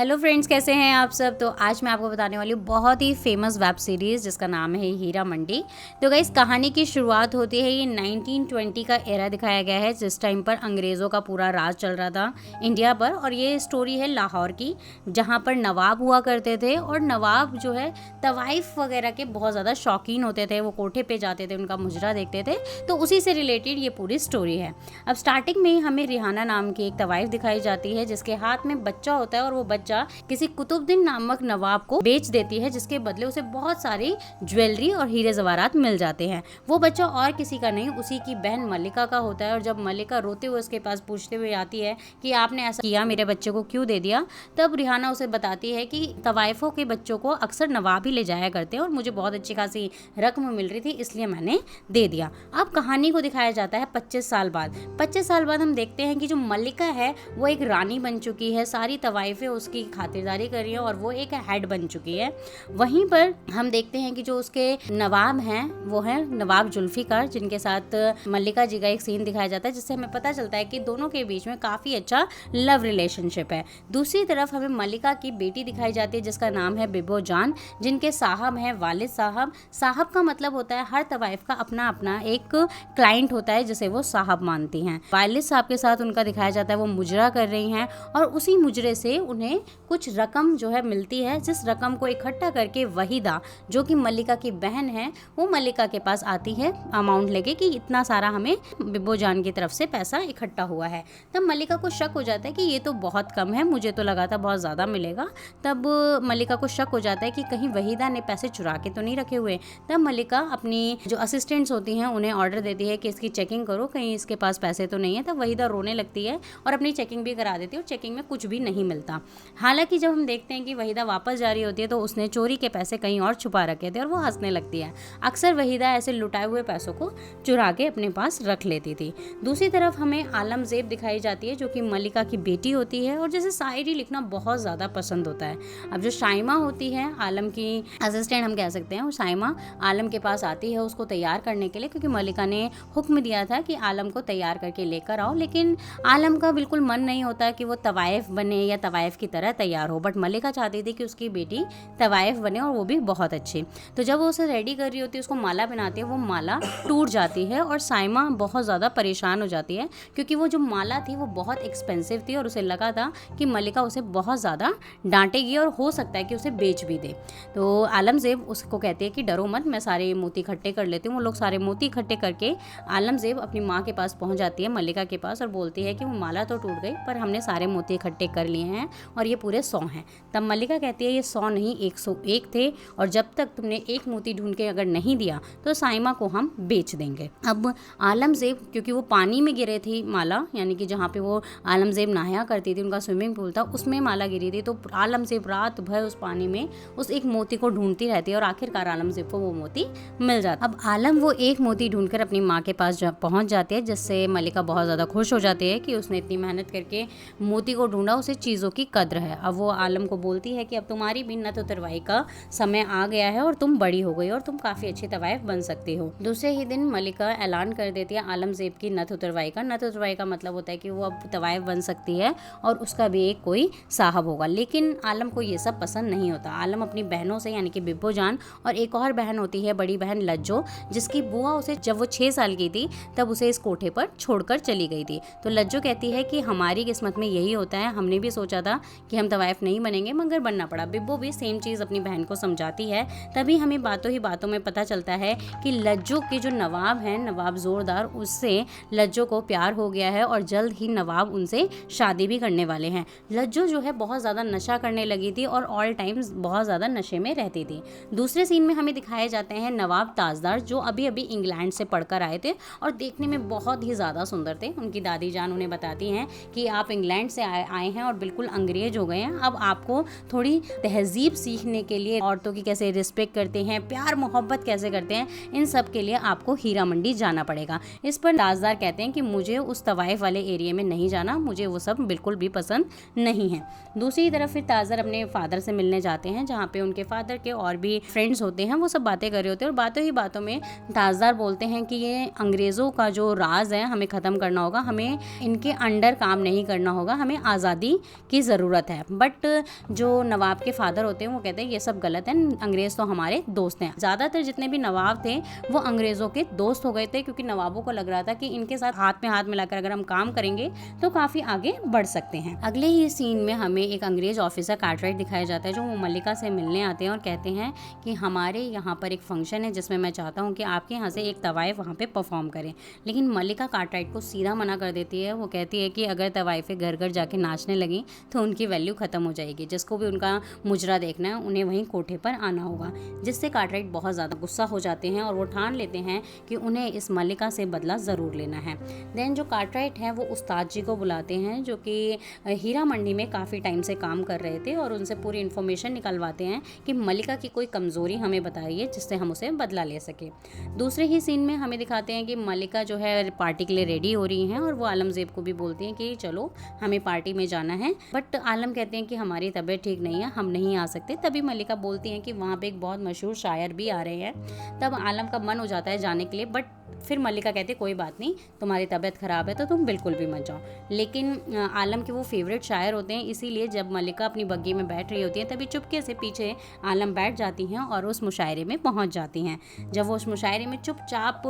Hello friends, कैसे हैं आप सब। तो आज मैं आपको बताने वाली हूँ बहुत ही फेमस वेब सीरीज़ जिसका नाम है हीरा मंडी। तो गाइस, कहानी की शुरुआत होती है, ये 1920 का एरा दिखाया गया है जिस टाइम पर अंग्रेज़ों का पूरा राज चल रहा था इंडिया पर। और ये स्टोरी है लाहौर की, जहाँ पर नवाब हुआ करते थे और नवाब जो है तवाइफ वगैरह के बहुत ज़्यादा शौकीन होते थे। वो कोठे पर जाते थे, उनका मुजरा देखते थे, तो उसी से रिलेटेड ये पूरी स्टोरी है। अब स्टार्टिंग में ही हमें रिहाना नाम की एक तवाइफ दिखाई जाती है जिसके हाथ में बच्चा होता है और वो बच्चा किसी कुतुबुद्दीन नामक नवाब को बेच देती है, जिसके बदले उसे बहुत सारी ज्वेलरी और हीरे जवाहरात मिल जाते हैं। वो बच्चा और किसी का नहीं, उसी की बहन मल्लिका का होता है। और जब मल्लिका रोते हुए उसके पास पूछते हुए आती है कि आपने ऐसा किया, मेरे बच्चे को क्यों दे दिया, तब रिहाना उसे बताती है कि तवाइफों के बच्चों को अक्सर नवाब ही ले जाया करते हैं और मुझे बहुत अच्छी खासी रकम मिल रही थी, इसलिए मैंने दे दिया। अब कहानी को दिखाया जाता है 25 साल बाद। 25 साल बाद हम देखते हैं कि जो मल्लिका है वो एक रानी बन चुकी है, सारी तवाइफें उसकी खातिरदारी कर रही है और वो एक हेड बन चुकी है। वहीं पर हम देखते हैं कि जो उसके नवाब हैं वो है नवाब जुल्फिकार, जिनके साथ मल्लिका जी का एक सीन दिखाया जाता है जिससे हमें पता चलता है कि दोनों के बीच में काफ़ी अच्छा लव रिलेशनशिप है। दूसरी तरफ हमें मल्लिका की बेटी दिखाई जाती है जिसका नाम है बिबो जान, जिनके साहब हैं वालिद साहब। साहब का मतलब होता है हर तवाइफ का अपना अपना एक क्लाइंट होता है जिसे वो साहब मानती हैं। वालिद साहब के साथ उनका दिखाया जाता है वो मुजरा कर रही हैं और उसी मुजरे से उन्हें कुछ रकम जो है मिलती है, जिस रकम को इकट्ठा करके वहीदा जो कि मल्लिका की बहन है वो मल्लिका के पास आती है अमाउंट लेके कि इतना सारा हमें बिब्बो जान की तरफ से पैसा इकट्ठा हुआ है। तब मल्लिका को शक हो जाता है कि ये तो बहुत कम है, मुझे तो लगा था बहुत ज़्यादा मिलेगा। तब मल्लिका को शक हो जाता है कि कहीं वहीदा ने पैसे चुरा के तो नहीं रखे हुए। तब मल्लिका अपनी जो असिस्टेंट्स होती हैं उन्हें ऑर्डर देती है कि इसकी चेकिंग करो, कहीं इसके पास पैसे तो नहीं है। तब वहीदा रोने लगती है और अपनी चेकिंग भी करा देती है और चेकिंग में कुछ भी नहीं मिलता। हालांकि जब हम देखते हैं कि वहीदा वापस जा रही होती है तो उसने चोरी के पैसे कहीं और छुपा रखे थे और वो हंसने लगती है। अक्सर वहीदा ऐसे लुटाए हुए पैसों को चुरा के अपने पास रख लेती थी। दूसरी तरफ हमें आलमजेब दिखाई जाती है जो कि मल्लिका की बेटी होती है और जैसे शायरी लिखना बहुत ज़्यादा पसंद होता है। अब जो शाइमा होती है आलम की असिस्टेंट हम कह सकते हैं, वो शाइमा आलम के पास आती है उसको तैयार करने के लिए, क्योंकि मल्लिका ने हुक्म दिया था कि आलम को तैयार करके लेकर आओ। लेकिन आलम का बिल्कुल मन नहीं होता कि वो तवाइफ बने या तवाइफ की तरह तैयार हो, बट मल्लिका चाहती थी कि उसकी बेटी तवाइफ बने और वो भी बहुत अच्छी। तो जब वो उसे रेडी कर रही होती है, उसको माला पहनाती है, वो माला टूट जाती है और साइमा बहुत ज़्यादा परेशान हो जाती है क्योंकि वो जो माला थी वो बहुत एक्सपेंसिव थी और उसे लगा था कि मल्लिका उसे बहुत ज़्यादा डांटेगी और हो सकता है कि उसे बेच भी दे। तो आलमजेब उसको कहती है कि डरो मत, मैं सारे मोती इकट्ठे कर लेती हूँ। वो लोग सारे मोती इकट्ठे करके आलमजेब अपनी माँ के पास पहुँच जाती है, मल्लिका के पास, और बोलती है कि वो माला तो टूट गई पर हमने सारे मोती इकट्ठे कर लिए हैं और ये पूरे 100 हैं। तब मल्लिका कहती है ये 100 नहीं 101 थे और जब तक तुमने एक मोती ढूंढ के अगर नहीं दिया तो साइमा को हम बेच देंगे। अब आलमजेब, क्योंकि वो पानी में गिरे थी माला, यानी कि जहाँ पे वो आलमजेब नहाया करती थी, उनका स्विमिंग पूल था, उसमें माला गिरी थी, तो आलमजेब रात भर उस पानी में उस एक मोती को ढूंढती रहती है और आखिरकार आलमजेब को वो मोती मिल जाता। अब आलम वो एक मोती ढूंढकर अपनी माँ के पास पहुँच जाती है, जिससे मल्लिका बहुत ज़्यादा खुश हो जाती है कि उसने इतनी मेहनत करके मोती को ढूंढा, उसे चीज़ों की कद्र है। अब वो आलम को बोलती है कि अब तुम्हारी भी नत उतरवाई का समय आ गया है और तुम बड़ी हो गई और तुम काफ़ी अच्छी तवाइफ बन सकती हो। दूसरे ही दिन मल्लिका ऐलान कर देती है आलमजेब की नत उतरवाई का। नत उतरवाई का मतलब होता है कि वो अब तवाइफ बन सकती है और उसका भी एक कोई साहब होगा। लेकिन आलम को ये सब पसंद नहीं होता। आलम अपनी बहनों से, यानी कि बिब्बो जान और एक और बहन होती है बड़ी बहन लज्जो, जिसकी बुआ उसे जब वो 6 साल की थी तब उसे इस कोठे पर छोड़कर चली गई थी। तो लज्जो कहती है कि हमारी किस्मत में यही होता है, हमने भी सोचा था कि हम तवाइफ नहीं बनेंगे मगर बनना पड़ा। बिब्बो भी सेम चीज़ अपनी बहन को समझाती है। तभी हमें बातों ही बातों में पता चलता है कि लज्जो के जो नवाब हैं, नवाब जोरदार, उससे लज्जो को प्यार हो गया है और जल्द ही नवाब उनसे शादी भी करने वाले हैं। लज्जो जो है बहुत ज़्यादा नशा करने लगी थी और ऑल टाइम्स बहुत ज़्यादा नशे में रहती थी। दूसरे सीन में हमें दिखाए जाते हैं नवाब ताजदार, जो अभी अभी इंग्लैंड से पढ़कर आए थे और देखने में बहुत ही ज़्यादा सुंदर थे। उनकी दादी जान उन्हें बताती हैं कि आप इंग्लैंड से आए हैं और बिल्कुल अंग्रेज हो गए हैं, अब आपको थोड़ी तहजीब सीखने के लिए, औरतों की कैसे रिस्पेक्ट करते हैं, प्यार मोहब्बत कैसे करते हैं, इन सब के लिए आपको हीरा मंडी जाना पड़ेगा। इस पर ताजदार कहते हैं कि मुझे उस तवाइफ वाले एरिया में नहीं जाना, मुझे वो सब बिल्कुल भी पसंद नहीं है। दूसरी तरफ फिर ताजदार अपने फादर से मिलने जाते हैं, जहाँ पे उनके फादर के और भी फ्रेंड्स होते हैं, वो सब बातें कर रहे होते हैं और बातों ही बातों में ताजदार बोलते हैं कि ये अंग्रेज़ों का जो राज है हमें ख़त्म करना होगा, हमें इनके अंडर काम नहीं करना होगा, हमें आज़ादी की ज़रूरत गलत है। बट जो नवाब के फादर होते हैं वो कहते हैं ये सब गलत है, अंग्रेज़ तो हमारे दोस्त हैं। ज़्यादातर जितने भी नवाब थे वो अंग्रेज़ों के दोस्त हो गए थे, क्योंकि नवाबों को लग रहा था कि इनके साथ हाथ में हाथ मिलाकर अगर हम काम करेंगे तो काफ़ी आगे बढ़ सकते हैं। अगले ही सीन में हमें एक अंग्रेज़ ऑफिसर कार्टराइट दिखाया जाता है, जो वो मल्लिका से मिलने आते हैं और कहते हैं कि हमारे यहाँ पर एक फंक्शन है जिसमें मैं चाहता हूँ कि आपके यहाँ से एक तवाइफ वहाँ पे परफॉर्म करें। लेकिन मल्लिका कार्टराइट को सीधा मना कर देती है। वो कहती है कि अगर तवाइफें घर घर जाके नाचने लगी तो उनकी वैल्यू ख़त्म हो जाएगी, जिसको भी उनका मुजरा देखना है उन्हें वहीं कोठे पर आना होगा। जिससे कार्टराइट बहुत ज़्यादा गुस्सा हो जाते हैं और वो ठान लेते हैं कि उन्हें इस मल्लिका से बदला ज़रूर लेना है। देन जो कार्टराइट हैं वो उस्ताद जी को बुलाते हैं, जो कि हीरा मंडी में काफ़ी टाइम से काम कर रहे थे, और उनसे पूरी इन्फॉर्मेशन निकलवाते हैं कि मल्लिका की कोई कमज़ोरी हमें बताइए जिससे हम उसे बदला ले सके। दूसरे ही सीन में हमें दिखाते हैं कि मल्लिका जो है पार्टी के लिए रेडी हो रही हैं, और वो आलमज़ेब को भी बोलती हैं कि चलो हमें पार्टी में जाना है। बट आलम कहते हैं कि हमारी तबीयत ठीक नहीं है, हम नहीं आ सकते। तभी मल्लिका बोलती हैं कि वहाँ पे एक बहुत मशहूर शायर भी आ रहे हैं। तब आलम का मन हो जाता है जाने के लिए, बट फिर मल्लिका कहती है कोई बात नहीं, तुम्हारी तबीयत ख़राब है तो तुम बिल्कुल भी मत जाओ। लेकिन आलम के वो फेवरेट शायर होते हैं, इसीलिए जब मल्लिका अपनी बग्गी में बैठ रही होती है तभी चुपके से पीछे आलम बैठ जाती हैं और उस मुशायरे में पहुंच जाती हैं। जब वो उस मुशायरे में चुपचाप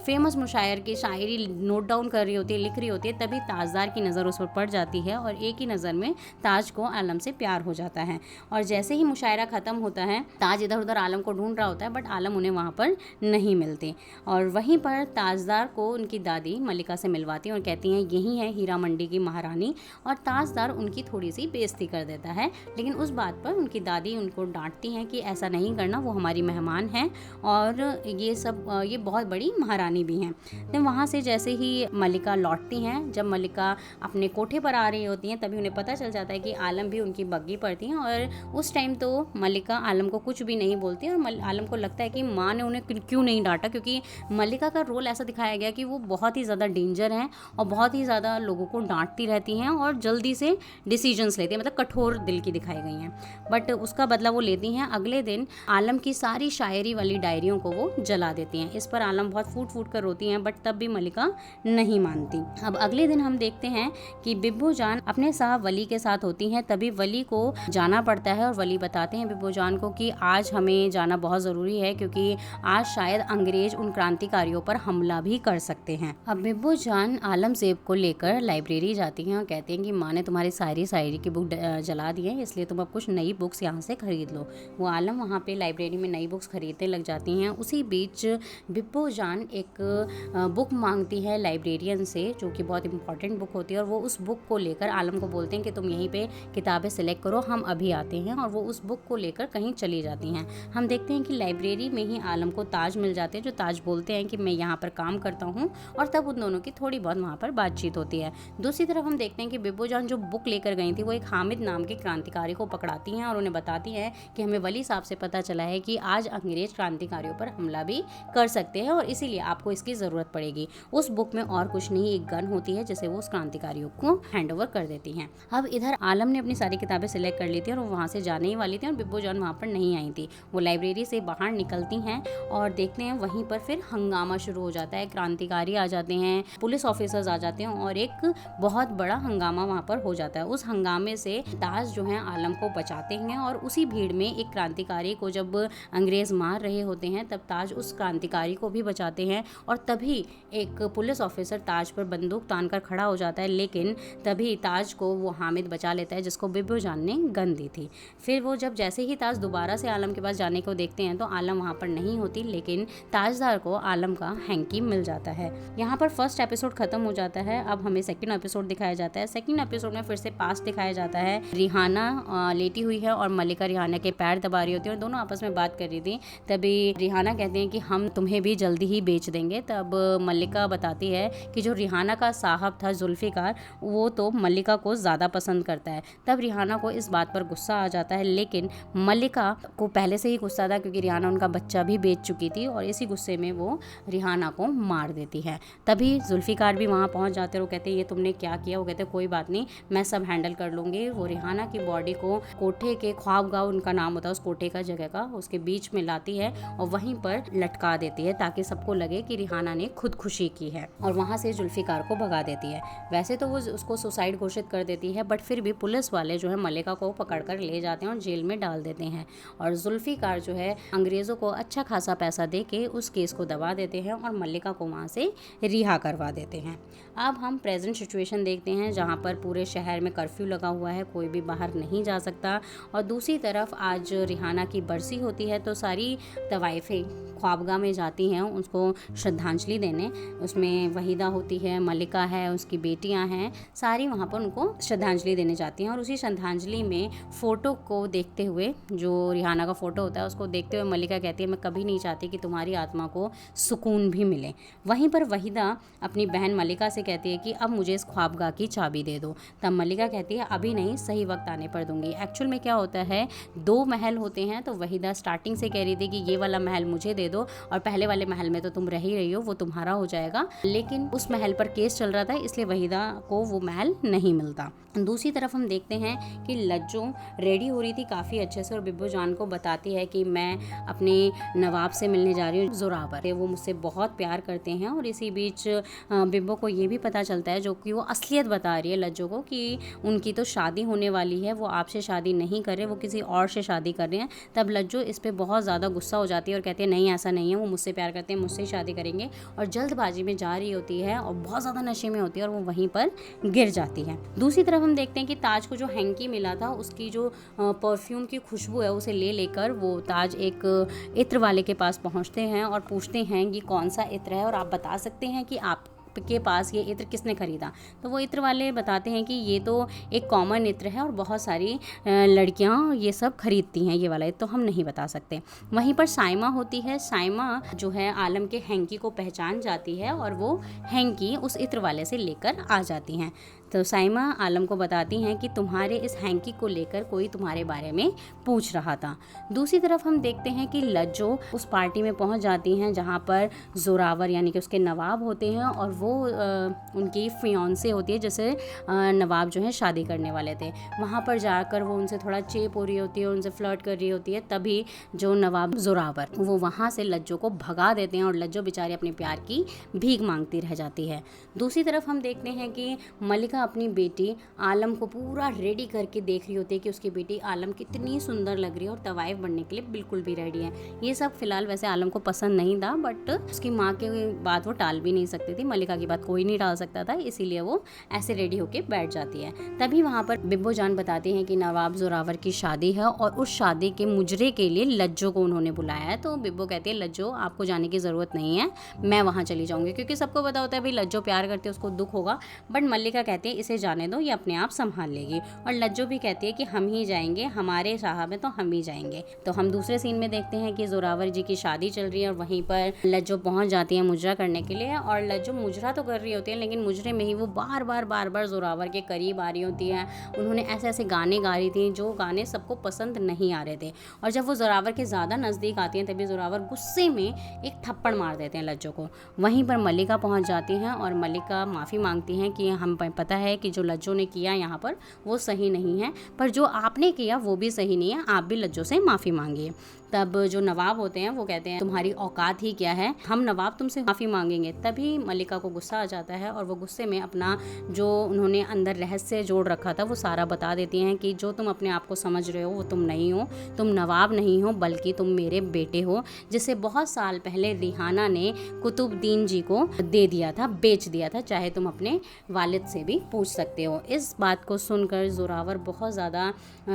फेमस मुशायर की शायरी नोट डाउन कर रही होती है, लिख रही होती है, तभी ताजदार की नज़र उस पर पड़ जाती है और एक ही नज़र में ताज को आलम से प्यार हो जाता है। और जैसे ही मुशायरा ख़त्म होता है, ताज इधर उधर आलम को ढूंढ रहा होता है, बट आलम उन्हें वहाँ पर नहीं मिलते। और वहीं पर ताजदार को उनकी दादी मल्लिका से मिलवाती हैं और कहती हैं यही है हीरा मंडी की महारानी। और ताजदार उनकी थोड़ी सी बेइज्जती कर देता है, लेकिन उस बात पर उनकी दादी उनको डांटती हैं कि ऐसा नहीं करना, वो हमारी मेहमान हैं और ये बहुत बड़ी महारानी भी हैं। तो वहाँ से जैसे ही मल्लिका लौटती हैं, जब मल्लिका अपने कोठे पर आ रही होती हैं, तभी उन्हें पता चल जाता है कि आलम भी उनकी बग्गी पर थी। और उस टाइम तो मल्लिका आलम को कुछ भी नहीं बोलती और आलम को लगता है कि माँ ने उन्हें क्यों नहीं डांटा, क्योंकि मल्लिका का रोल ऐसा दिखाया गया कि वो बहुत ही ज़्यादा डेंजर हैं और बहुत ही ज़्यादा लोगों को डांटती रहती हैं और जल्दी से डिसीजंस लेती हैं, मतलब कठोर दिल की दिखाई गई हैं। बट उसका बदला वो लेती हैं। अगले दिन आलम की सारी शायरी वाली डायरियों को वो जला देती हैं। इस पर आलम बहुत फूट फूट कर रोती हैं, बट तब भी मल्लिका नहीं मानती। अब अगले दिन हम देखते हैं कि बिब्बू जान अपने साहब वली के साथ होती हैं। तभी वली को जाना पड़ता है और वली बताते हैं बिब्बू जान को कि आज हमें जाना बहुत ज़रूरी है, क्योंकि आज शायद अंग्रेज उन क्रांतिकारियों पर हमला भी कर सकते हैं। अब बिब्बू जान आलमज़ेब को लेकर लाइब्रेरी जाती हैं और कहती हैं कि माँ ने तुम्हारी सारी शायरी की बुक जला दी है, इसलिए तुम अब कुछ नई बुक्स यहाँ से खरीद लो। वो आलम वहाँ पे लाइब्रेरी में नई बुक्स खरीदने लग जाती हैं। उसी बीच बिब्बू जान एक बुक मांगती है लाइब्रेरियन से, जो कि बहुत इंपॉर्टेंट बुक होती है, और वो उस बुक को लेकर आलम को बोलते हैं कि तुम यहीं पे किताबें सिलेक्ट करो, हम अभी आते हैं। और वो उस बुक को लेकर कहीं चली जाती हैं। हम देखते हैं कि लाइब्रेरी में ही आलम को ताज मिल जाते हैं, जो ताज बोलते हैं कि मैं यहाँ पर काम करता हूँ, और तब उन दोनों की थोड़ी बहुत वहाँ पर बातचीत होती है। दूसरी तरफ हम देखते हैं कि बिब्बू जान जो बुक लेकर गई थी वो एक हामिद नाम के क्रांतिकारी को पकड़ाती हैं और उन्हें बताती हैं कि हमें वली साहब से पता चला है कि आज अंग्रेज क्रांतिकारियों पर हमला भी कर सकते हैं और इसीलिए आपको इसकी ज़रूरत पड़ेगी। उस बुक में और कुछ नहीं, एक गन होती है जिसे वो उस क्रांतिकारियों को हैंड ओवर कर देती हैं। अब इधर आलम ने अपनी सारी किताबें सिलेक्ट कर ली थी और वो वहाँ से जाने ही वाली थी और बिब्बू जान वहाँ पर नहीं आई थी। वो लाइब्रेरी से बाहर निकलती हैं और देखते हैं वहीं पर फिर हंगामा शुरू हो जाता है। क्रांतिकारी आ जाते हैं, पुलिस ऑफिसर्स आ जाते हैं और एक बहुत बड़ा हंगामा वहाँ पर हो जाता है। उस हंगामे से ताज जो है आलम को बचाते हैं और उसी भीड़ में एक क्रांतिकारी को जब अंग्रेज मार रहे होते हैं तब ताज उस क्रांतिकारी को भी बचाते हैं। और तभी एक पुलिस ऑफिसर ताज पर बंदूक तान कर खड़ा हो जाता है, लेकिन तभी ताज को वो हामिद बचा लेता है जिसको बिब्बू जान ने गन दी थी। फिर वो जब जैसे ही ताज दोबारा से आलम के पास जाने को देखते हैं तो आलम वहाँ पर नहीं होती, लेकिन ताजदार को आलम का हैंकी मिल जाता है। यहाँ पर फर्स्ट एपिसोड खत्म हो जाता है। अब हमें सेकंड एपिसोड दिखाया जाता है। सेकंड एपिसोड में फिर से पास्ट दिखाया जाता है। रिहाना लेटी हुई है और मल्लिका रिहाना के पैर दबा रही होती है और दोनों आपस में बात कर रही थी। तभी रिहाना कहते हैं कि हम तुम्हें भी जल्दी ही बेच देंगे। तब मल्लिका बताती है कि जो रिहाना का साहब था जुल्फिकार, वो तो मल्लिका को ज़्यादा पसंद करता है। तब रिहाना को इस बात पर गुस्सा आ जाता है, लेकिन मल्लिका को पहले से ही गुस्सा था क्योंकि रिहाना उनका बच्चा भी बेच चुकी थी और इसी गुस्से में वो रिहाना रिहाना को मार देती है। तभी जुल्फ़िकार भी वहाँ पहुँच जाते हैं। वो कहते हैं ये तुमने क्या किया? वो कहते हैं कोई बात नहीं, मैं सब हैंडल कर लूँगी। वो रिहाना की बॉडी को कोठे के, ख्वाबगाह उनका नाम होता है उस कोठे का, जगह का, उसके बीच में लाती है और वहीं पर लटका देती है ताकि सबको लगे कि रिहाना ने खुदकुशी की है, और वहाँ से जुल्फ़िकार को भगा देती है। वैसे तो वो उसको सुसाइड घोषित कर देती है, बट फिर भी पुलिस वाले जो है मल्लिका को पकड़कर ले जाते हैं और जेल में डाल देते हैं। और जुल्फ़िकार जो है अंग्रेज़ों को अच्छा खासा पैसा दे के उस केस को दबा देते हैं और मल्लिका को वहाँ से रिहा करवा देते हैं। अब हम प्रेजेंट सिचुएशन देखते हैं, जहाँ पर पूरे शहर में कर्फ्यू लगा हुआ है, कोई भी बाहर नहीं जा सकता। और दूसरी तरफ आज रिहाना की बरसी होती है, तो सारी तवाइफें ख्वाबगाह में जाती हैं उसको श्रद्धांजलि देने। उसमें वहीदा होती है, मल्लिका है, उसकी बेटियां हैं, सारी वहाँ पर उनको श्रद्धांजलि देने जाती हैं। और उसी श्रद्धांजलि में फ़ोटो को देखते हुए, जो रिहाना का फ़ोटो होता है उसको देखते हुए मल्लिका कहती है मैं कभी नहीं चाहती कि तुम्हारी आत्मा को सुकून भी मिले। वहीं पर वहीदा अपनी बहन मल्लिका से कहती है कि अब मुझे इस ख्वाबगाह की चाबी दे दो। तब मल्लिका कहती है अभी नहीं, सही वक्त आने पर दूंगी। एक्चुअल में क्या होता है, 2 महल होते हैं, तो वहीदा स्टार्टिंग से कह रही थी कि ये वाला महल मुझे दे दो और पहले वाले महल में तो तुम रह ही रही हो, वो तुम्हारा हो जाएगा। लेकिन उस महल पर केस चल रहा था, इसलिए वहीदा को वो महल नहीं मिलता। दूसरी तरफ हम देखते हैं कि लज्जो रेडी हो रही थी काफ़ी अच्छे से और बिब्बो जान को बताती है कि मैं अपने नवाब से मिलने जा रही हूँ जोरावर, वो मुझसे बहुत प्यार करते हैं। और इसी बीच बिब्बो को ये भी पता चलता है, जो कि वो असलियत बता रही है लज्जो को, कि उनकी तो शादी होने वाली है, वो आपसे शादी नहीं कर रहे, वो किसी और से शादी कर रहे हैं। तब लज्जो इस पर बहुत ज़्यादा गुस्सा हो जाती है और कहती है नहीं ऐसा नहीं है, वो मुझसे प्यार करते हैं, मुझसे ही शादी करेंगे। और जल्दबाजी में जा रही होती है और बहुत ज़्यादा नशे में होती है और वो वहीं पर गिर जाती है। दूसरी तरफ हम देखते हैं कि ताज को जो हैंकी मिला था, उसकी जो परफ्यूम की खुशबू है उसे ले लेकर वो ताज एक इत्र वाले के पास पहुंचते हैं और पूछते हैं कि कौन सा इत्र है और आप बता सकते हैं कि आप के पास ये इत्र किसने खरीदा। तो वो इत्र वाले बताते हैं कि ये तो एक कॉमन इत्र है और बहुत सारी लड़कियां ये सब खरीदती हैं, ये वाला इत्र तो हम नहीं बता सकते। वहीं पर साइमा होती है, साइमा जो है आलम के हैंकी को पहचान जाती है और वो हैंकी उस इत्र वाले से लेकर आ जाती हैं। तो साइमा आलम को बताती हैं कि तुम्हारे इस हैंकी को लेकर कोई तुम्हारे बारे में पूछ रहा था। दूसरी तरफ हम देखते हैं कि लज्जो उस पार्टी में पहुंच जाती हैं जहां पर जोरावर यानी कि उसके नवाब होते हैं और वो उनकी फियांसे होती है, जैसे नवाब जो है शादी करने वाले थे। वहां पर जाकर वो उनसे थोड़ा चेप हो रही होती है, उनसे फ्लर्ट कर रही होती है। तभी जो नवाब जोरावर वो वहाँ से लज्जो को भगा देते हैं और लज्जो बेचारी अपने प्यार की भीख मांगती रह जाती है। दूसरी तरफ हम देखते हैं कि मल्लिका अपनी बेटी आलम को पूरा रेडी करके देख रही होती है कि उसकी बेटी आलम कितनी सुंदर लग रही है और तवाइफ बनने के लिए बिल्कुल भी रेडी है। ये सब फिलहाल वैसे आलम को पसंद नहीं था, बट उसकी माँ की बात वो टाल भी नहीं सकती थी, मल्लिका की बात कोई नहीं टाल सकता था, इसीलिए वो ऐसे रेडी होके बैठ जाती है। तभी वहाँ पर बिब्बो जान बताती हैं कि नवाब जोरावर की शादी है और उस शादी के मुजरे के लिए लज्जो को उन्होंने बुलाया है। तो बिब्बो कहती है लज्जो आपको जाने की ज़रूरत नहीं है, मैं वहाँ चली जाऊँगी, क्योंकि सबको पता होता है भाई लज्जो प्यार करती है, उसको दुख होगा। बट मल्लिका कहती है इसे जाने दो, ये अपने आप संभाल लेगी। और लज्जो भी कहती है कि हम ही जाएंगे, हमारे साहब हैं तो हम ही जाएंगे। तो हम दूसरे सीन में देखते हैं कि जोरावर जी की शादी चल रही है और वहीं पर लज्जो पहुंच जाती है मुजरा करने के लिए। और लज्जो मुजरा तो कर रही होती है, लेकिन मुजरे में ही वो बार बार जोरावर के करीब आ रही होती है। उन्होंने ऐसे ऐसे गाने गा रही थी जो गाने सबको पसंद नहीं आ रहे थे। और जब वो जोरावर के ज़्यादा नज़दीक आती हैं तभी जोरावर गुस्से में एक थप्पड़ मार देते हैं लज्जो को। वहीं पर मल्लिका पहुंच जाती हैं और मल्लिका माफ़ी मांगती हैं कि हम पता है कि जो लज्जो ने किया यहाँ पर वो सही नहीं है, पर जो आपने किया वो भी सही नहीं है, आप भी लज्जो से माफ़ी मांगिए। तब जो नवाब होते हैं वो कहते हैं तुम्हारी औकात ही क्या है, हम नवाब तुमसे माफ़ी मांगेंगे। तभी मल्लिका को गुस्सा आ जाता है और वो गुस्से में अपना जो उन्होंने अंदर रहस्य जोड़ रखा था वो सारा बता देती हैं कि जो तुम अपने आप को समझ रहे हो वो तुम नहीं हो, तुम नवाब नहीं हो बल्कि तुम मेरे बेटे हो, जिसे बहुत साल पहले रिहाना ने कुतुबुद्दीन जी को दे दिया था, बेच दिया था, चाहे तुम अपने वालिद से भी पूछ सकते हो। इस बात को सुनकर जोरावर बहुत ज़्यादा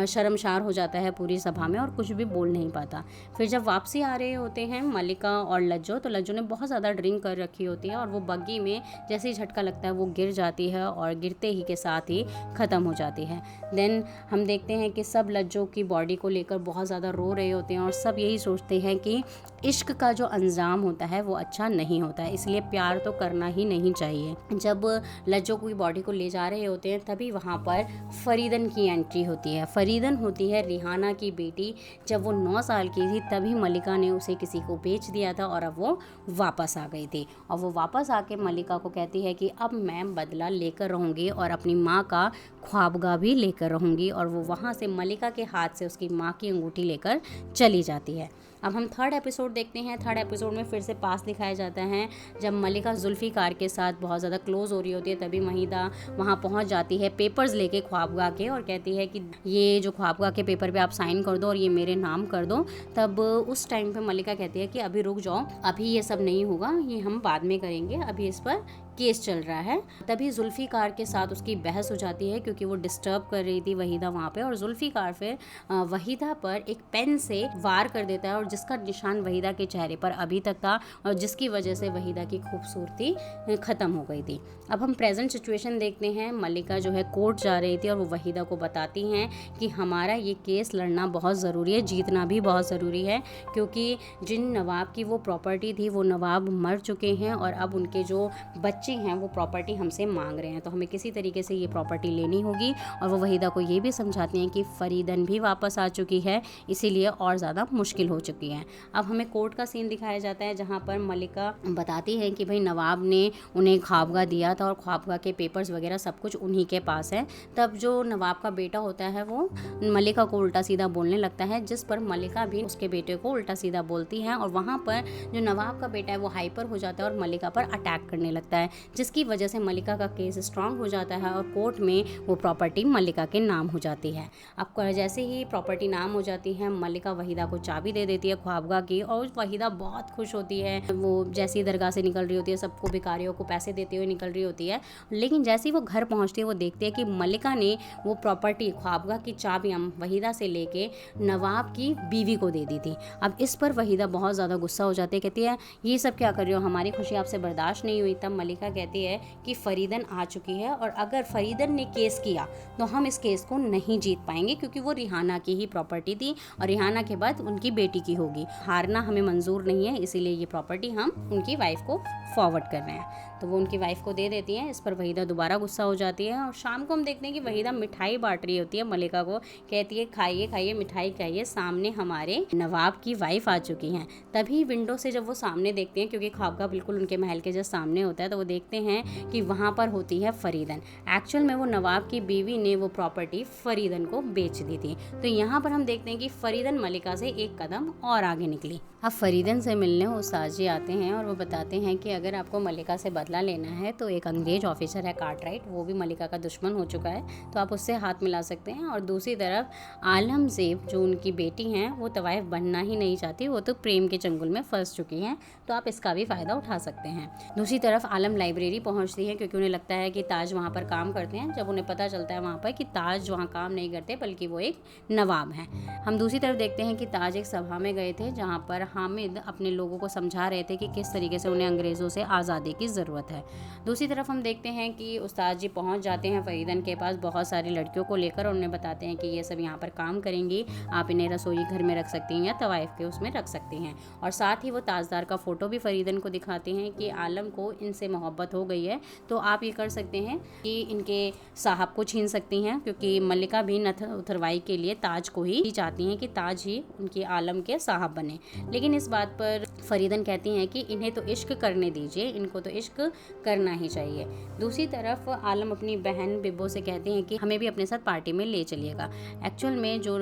शर्मसार हो जाता है पूरी सभा में और कुछ भी बोल नहीं पाता। फिर जब वापसी आ रहे होते हैं मल्लिका और लज्जो, तो लज्जो ने बहुत ज़्यादा ड्रिंक कर रखी होती है और वो बग्गी में जैसे ही झटका लगता है वो गिर जाती है और गिरते ही के साथ ही ख़त्म हो जाती है। देन हम देखते हैं कि सब लज्जो की बॉडी को लेकर बहुत ज़्यादा रो रहे होते हैं और सब यही सोचते हैं कि इश्क का जो अंजाम होता है वो अच्छा नहीं होता है, इसलिए प्यार तो करना ही नहीं चाहिए। जब लज्जो की बॉडी को ले जा रहे होते हैं तभी वहाँ पर फरीदन की एंट्री होती है। फरीदन होती है रिहाना की बेटी। जब वो 9 साल की थी तभी मलिका ने उसे किसी को बेच दिया था और अब वो वापस आ गई थी, और वो वापस आके मलिका को कहती है कि अब मैं बदला लेकर रहूँगी और अपनी माँ का ख्वाबगा भी लेकर रहूँगी, और वो वहाँ से मलिका के हाथ से उसकी माँ की अंगूठी लेकर चली जाती है। अब हम थर्ड एपिसोड देखते हैं। थर्ड एपिसोड में फिर से पास दिखाया जाता है। जब मलिका जुल्फ़िकार के साथ बहुत ज़्यादा क्लोज हो रही होती है तभी वहीदा वहाँ पहुँच जाती है पेपर्स लेके ख्वाबगा के, और कहती है कि ये जो ख्वाबगा के पेपर पे आप साइन कर दो और ये मेरे नाम कर दो। तब उस टाइम पे मलिका कहती है कि अभी रुक जाओ, अभी ये सब नहीं होगा, ये हम बाद में करेंगे, अभी इस पर केस चल रहा है। तभी जुल्फ़िकार के साथ उसकी बहस हो जाती है क्योंकि वो डिस्टर्ब कर रही थी वहीदा वहाँ पे, और जुल्फ़िकार फिर वहीदा पर एक पेन से वार कर देता है और जिसका निशान वहीदा के चेहरे पर अभी तक था और जिसकी वजह से वहीदा की खूबसूरती ख़त्म हो गई थी। अब हम प्रेजेंट सिचुएशन देखते हैं। मलिका जो है कोर्ट जा रही थी और वो वहीदा को बताती हैं कि हमारा ये केस लड़ना बहुत ज़रूरी है, जीतना भी बहुत ज़रूरी है, क्योंकि जिन नवाब की वो प्रॉपर्टी थी वो नवाब मर चुके हैं और अब उनके जो बच्चे हैं वो प्रॉपर्टी हमसे मांग रहे हैं, तो हमें किसी तरीके से ये प्रॉपर्टी लेनी होगी। और वो वहीदा को ये भी समझाती हैं कि फरीदन भी वापस आ चुकी है, इसीलिए और ज़्यादा मुश्किल हो चुकी है। अब हमें कोर्ट का सीन दिखाया जाता है जहाँ पर मलिका बताती है कि भाई नवाब ने उन्हें ख्वाबगा दिया था और ख्वाबगा के पेपर्स वगैरह सब कुछ उन्हीं के पास है। तब जो नवाब का बेटा होता है वो मलिका को उल्टा सीधा बोलने लगता है, जिस पर मलिका भी उसके बेटे को उल्टा सीधा बोलती है, और वहाँ पर जो नवाब का बेटा है वो हाइपर हो जाता है और मलिका पर अटैक करने लगता है, जिसकी वजह से मलिका का केस स्ट्रांग हो जाता है और कोर्ट में वो प्रॉपर्टी मलिका के नाम हो जाती है। अब जैसे ही प्रॉपर्टी नाम हो जाती है मलिका वहीदा को चाबी दे देती है ख्वाबगा की, और वहीदा बहुत खुश होती है। वो जैसी दरगाह से निकल रही होती है सबको भिखारियों को पैसे देते हुए निकल रही होती है, लेकिन जैसे ही वो घर पहुंचती है वो देखती है कि मलिका ने वो प्रॉपर्टी ख्वाबगा की चाबियाँ वहीदा से लेके नवाब की बीवी को दे दी थी। अब इस पर वहीदा बहुत ज़्यादा गुस्सा हो जाती है, कहती है ये सब क्या कर रही हो, हमारी खुशी आपसे बर्दाश्त नहीं हुई। तब मलिका कहती है कि फरीदन आ चुकी है और अगर फरीदन ने केस किया तो हम इस केस को नहीं जीत पाएंगे, क्योंकि वो रिहाना की ही प्रॉपर्टी थी और रिहाना के बाद उनकी बेटी की होगी। हारना हमें मंजूर नहीं है, इसीलिए ये प्रॉपर्टी हम उनकी वाइफ को फॉरवर्ड कर रहे हैं। तो वो उनकी वाइफ को दे देती हैं। इस पर वहीदा दोबारा गुस्सा हो जाती है और शाम को हम देखते हैं कि वहीदा मिठाई बांट रही होती है मलिका को, कहती है खाइए खाइए मिठाई खाइए, सामने हमारे नवाब की वाइफ आ चुकी हैं। तभी विंडो से जब वो सामने देखते हैं, क्योंकि ख्वाबगा बिल्कुल उनके महल के जस्ट सामने होता है, तो वो देखते हैं कि वहाँ पर होती है फरीदन। एक्चुअल में वो नवाब की बीवी ने वो प्रॉपर्टी फरीदन को बेच दी थी। तो यहाँ पर हम देखते हैं कि फरीदन मलिका से एक कदम और आगे निकली। अब फरीदन से मिलने उस्ताद जी आते हैं और वो बताते हैं कि अगर आपको मलिका से बदला लेना है तो एक अंग्रेज ऑफिसर है कार्टराइट, वो भी मलिका का दुश्मन हो चुका है, तो आप उससे हाथ मिला सकते हैं। और दूसरी तरफ आलमज़ेब जो उनकी बेटी हैं वो तवाइफ बनना ही नहीं चाहती, वो तो प्रेम के चंगुल में फंस चुकी हैं, तो आप इसका भी फ़ायदा उठा सकते हैं। दूसरी तरफ आलम लाइब्रेरी पहुंचती है क्योंकि उन्हें लगता है कि ताज वहाँ पर काम करते हैं। जब उन्हें पता चलता है वहाँ पर कि ताज वहाँ काम नहीं करते बल्कि वो एक नवाब हैं। हम दूसरी तरफ देखते हैं कि ताज एक सभा में गए थे जहाँ पर हामिद अपने लोगों को समझा रहे थे कि किस तरीके से उन्हें अंग्रेज़ों से आज़ादी की ज़रूरत है। दूसरी तरफ हम देखते हैं कि उस्ताद जी पहुँच जाते हैं फरीदन के पास बहुत सारी लड़कियों को लेकर, और उन्हें बताते हैं कि ये सब यहाँ पर काम करेंगी, आप इन्हें रसोई घर में रख सकती हैं या तवाइफ के उसमें रख सकती हैं। और साथ ही वो ताजदार का फ़ोटो भी फरीदन को दिखाते हैं कि आलम को इनसे मोहब्बत हो गई है, तो आप ये कर सकते हैं कि इनके साहब को छीन सकती हैं, क्योंकि मलिका भी नथ उतरवाई के लिए ताज को ही चाहती हैं कि ताज ही उनकी आलम के साहब बने। लेकिन इस बात पर फरीदन कहती हैं कि इन्हें तो इश्क करने दीजिए, इनको तो इश्क करना ही चाहिए। दूसरी तरफ आलम अपनी बहन बिब्बो से कहते हैं कि हमें भी अपने साथ पार्टी में ले चलिएगा। एक्चुअल में जो